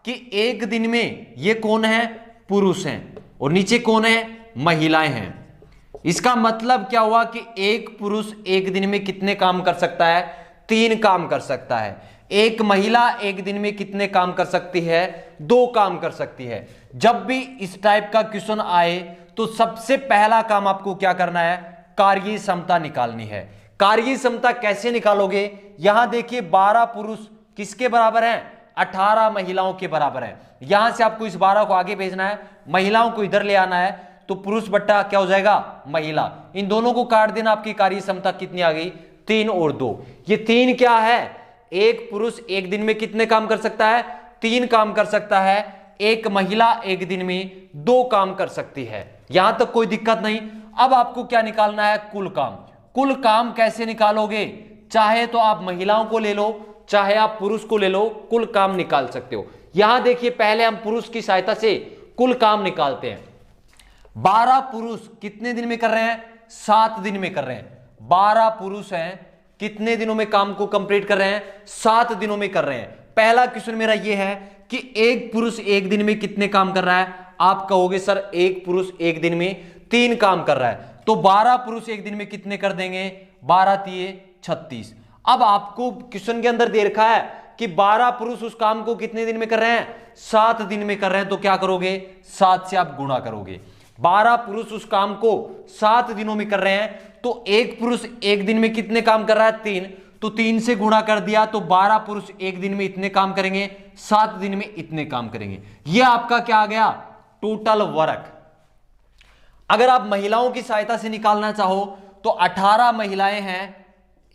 कि एक दिन में ये कौन है, पुरुष हैं, और नीचे कौन है, महिलाएं हैं। इसका मतलब क्या हुआ कि एक पुरुष एक दिन में कितने काम कर सकता है, 3 काम कर सकता है। एक महिला एक दिन में कितने काम कर सकती है, 2 काम कर सकती है। जब भी इस टाइप का क्वेश्चन आए तो सबसे पहला काम आपको क्या करना है, कार्य क्षमता निकालनी है। कार्य क्षमता कैसे निकालोगे, यहां देखिए 12 पुरुष किसके बराबर हैं, 18 महिलाओं के बराबर है। यहां से आपको इस 12 को आगे भेजना है, महिलाओं को इधर ले आना है, तो पुरुष बट्टा क्या हो जाएगा, महिला। इन दोनों को काट देना, आपकी कार्य क्षमता कितनी आ गई, 3 और 2। ये 3 क्या है, एक पुरुष एक दिन में कितने काम कर सकता है, 3 काम कर सकता है। एक महिला एक दिन में 2 काम कर सकती है। यहां तक कोई दिक्कत नहीं। अब आपको क्या निकालना है, कुल काम। कुल काम कैसे निकालोगे, चाहे तो आप महिलाओं को ले लो, चाहे आप पुरुष को ले लो, कुल काम निकाल सकते हो। यहां देखिए पहले हम पुरुष की सहायता से कुल काम निकालते हैं। 12 पुरुष कितने दिन में कर रहे हैं, 7 दिन में कर रहे हैं। 12 पुरुष हैं, कितने दिनों में काम को कंप्लीट कर रहे हैं, 7 दिनों में कर रहे हैं। पहला क्वेश्चन मेरा यह है कि एक पुरुष एक दिन में कितने काम कर रहा है। आप कहोगे सर एक पुरुष एक दिन में 3 काम कर रहा है, तो 12 पुरुष एक दिन में कितने कर देंगे, 12 तिये 36। अब आपको क्वेश्चन के अंदर दे रखा है कि 12 पुरुष उस काम को कितने दिन में कर रहे हैं, 7 दिन में कर रहे हैं, तो क्या करोगे, 7 से आप गुणा करोगे। 12 पुरुष उस काम को 7 दिनों में कर रहे हैं, तो एक पुरुष एक दिन में कितने काम कर रहा है? 3। तो 3 से गुणा कर दिया, तो 12 पुरुष एक दिन में इतने काम करेंगे, 7 दिन में इतने काम करेंगे। यह आपका क्या आ गया? Total work. अगर आप महिलाओं की सहायता से निकालना चाहो तो 18 महिलाएं हैं,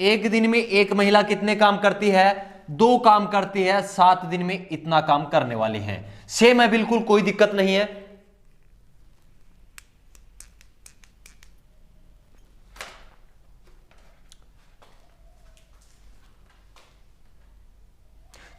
एक दिन में एक महिला कितने काम करती है? 2 काम करती है, 7 दिन में इतना काम करने वाले हैं। सेम है, बिल्कुल कोई दिक्कत नहीं है।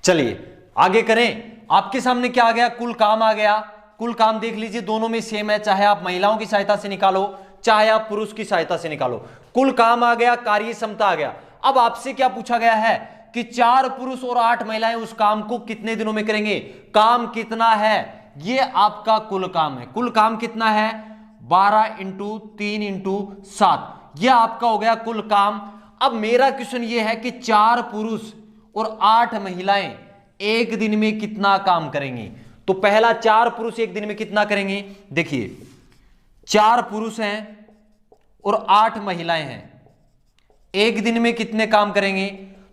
चलिए आगे करें। आपके सामने क्या आ गया? कुल काम आ गया। कुल काम देख लीजिए, दोनों में सेम है, चाहे आप महिलाओं की सहायता से निकालो चाहे आप पुरुष की सहायता से निकालो। कुल काम आ गया, कार्य क्षमता आ गया। अब आपसे क्या पूछा गया है कि 4 पुरुष और 8 महिलाएं उस काम को कितने दिनों में करेंगे? काम कितना है? ये आपका कुल काम है। कुल काम कितना है? 12 × 3 × 7, यह आपका हो गया कुल काम। अब मेरा क्वेश्चन ये है कि 4 पुरुष और 8 महिलाएं एक दिन में कितना काम करेंगी? तो पहला, 4 पुरुष एक दिन में कितना करेंगे? देखिए 4 पुरुष हैं और 8 महिलाएं हैं, एक दिन में कितने काम करेंगे?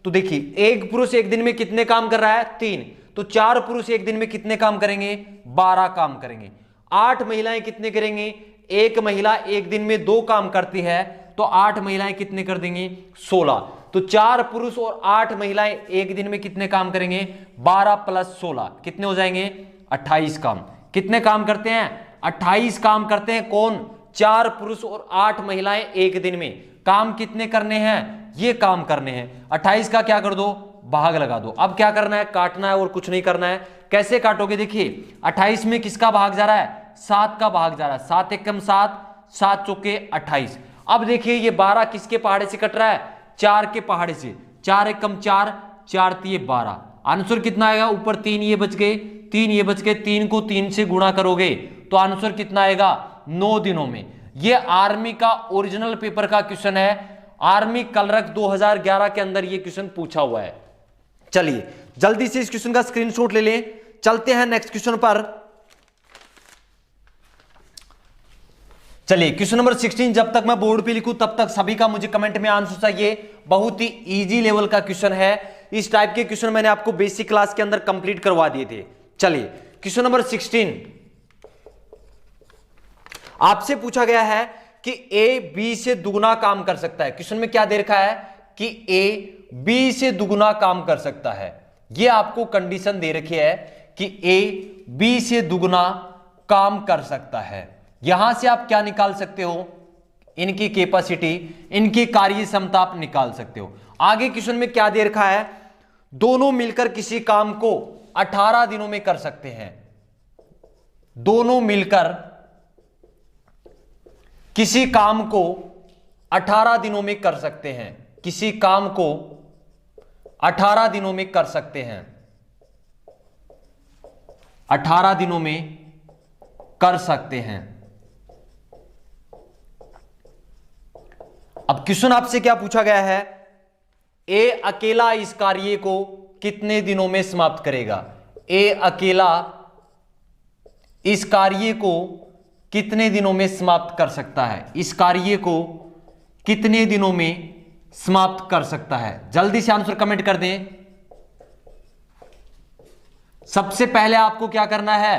तो देखिए एक पुरुष एक दिन में कितने काम कर रहा है? 3। तो 4 पुरुष एक दिन में कितने काम करेंगे? 12 काम करेंगे। 8 महिलाएं कितने करेंगे? एक महिला एक दिन में 2 काम करती है, तो 8 महिलाएं कितने कर देंगी? 16। तो 4 पुरुष और 8 महिलाएं एक दिन में कितने काम करेंगे? 12 + 16 कितने हो जाएंगे? 28 काम। कितने काम करते हैं? 28 काम करते हैं। कौन? 4 पुरुष और 8 महिलाएं एक दिन में। काम कितने करने हैं? ये काम करने हैं। 28 का क्या कर दो? भाग लगा दो। अब क्या करना है? काटना है और कुछ नहीं करना है। कैसे काटोगे? देखिए 28 में किसका भाग जा रहा है? 7 का भाग जा रहा है। 7 × 7, 7 चौके 28। अब देखिए ये 12 किसके पहाड़े से कट रहा है? 4 के पहाड़े से। 4 × 4, 4 × 3 12। आंसर कितना आएगा? ऊपर 3 ये बच गए, 3 ये बच गए। 3 को 3 से गुणा करोगे तो आंसर कितना आएगा? 9 दिनों में। ये आर्मी का ओरिजिनल पेपर का क्वेश्चन है। आर्मी कलरक 2011 के अंदर ये क्वेश्चन पूछा हुआ है। चलिए जल्दी से इस क्वेश्चन का स्क्रीनशॉट ले लें। चलते हैं नेक्स्ट क्वेश्चन पर। चलिए क्वेश्चन नंबर 16, जब तक मैं बोर्ड पे लिखूं तब तक सभी का मुझे कमेंट में आंसर चाहिए। बहुत ही इजी लेवल का क्वेश्चन है। इस टाइप के क्वेश्चन मैंने आपको बेसिक क्लास के अंदर कंप्लीट करवा दिए थे। चलिए क्वेश्चन नंबर 16 आपसे पूछा गया है कि ए बी से दुगुना काम कर सकता है। क्वेश्चन में क्या दे रखा है कि ए बी से दुगुना काम कर सकता है। यह आपको कंडीशन दे रखी है कि ए बी से दुगुना काम कर सकता है। यहां से आप क्या निकाल सकते हो? इनकी कैपेसिटी, इनकी कार्य क्षमता आप निकाल सकते हो। आगे क्वेश्चन में क्या दे रखा है? दोनों मिलकर किसी काम को 18 दिनों में कर सकते हैं। दोनों मिलकर किसी काम को 18 दिनों में कर सकते हैं। किसी काम को 18 दिनों में कर सकते हैं। 18 दिनों में कर सकते हैं। अब क्वेश्चन आपसे क्या पूछा गया है? ए अकेला इस कार्य को कितने दिनों में समाप्त करेगा? ए अकेला इस कार्य को कितने दिनों में समाप्त कर सकता है? इस कार्य को कितने दिनों में समाप्त कर सकता है? जल्दी से आंसर कमेंट कर दें। सबसे पहले आपको क्या करना है?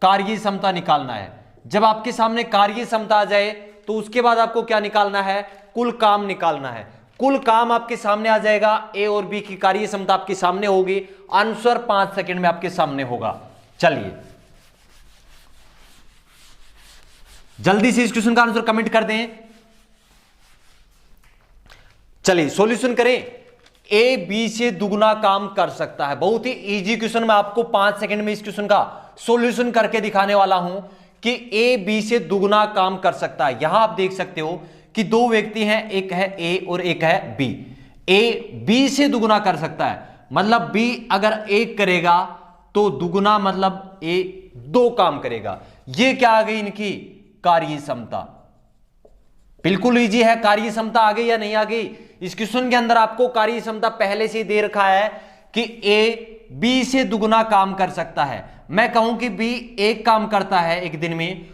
कार्य क्षमता निकालना है। जब आपके सामने कार्य क्षमता आ जाए तो उसके बाद आपको क्या निकालना है? कुल काम निकालना है। कुल काम आपके सामने आ जाएगा। ए और बी की कार्य क्षमता आपके सामने होगी। आंसर 5 सेकंड में आपके सामने होगा। चलिए जल्दी से इस क्वेश्चन का आंसर कमेंट कर दें। चलिए सॉल्यूशन करें। ए बी से दुगुना काम कर सकता है। बहुत ही इजी क्वेश्चन, मैं आपको 5 सेकंड में इस क्वेश्चन का सॉल्यूशन करके दिखाने वाला हूं कि ए बी से दुगुना काम कर सकता है। यहां आप देख सकते हो कि 2 व्यक्ति हैं, एक है ए और एक है बी। ए बी से दुगुना कर सकता है, मतलब बी अगर 1 करेगा तो दुगुना मतलब ए 2 काम करेगा। ये क्या आ गई? इनकी कार्य क्षमता। बिल्कुल इजी है। कार्य क्षमता आ गई या नहीं आ गई? इस क्वेश्चन के अंदर आपको कार्य क्षमता पहले से ही दे रखा है कि ए बी से दुगुना काम कर सकता है। मैं कहूं कि बी 1 काम करता है एक दिन में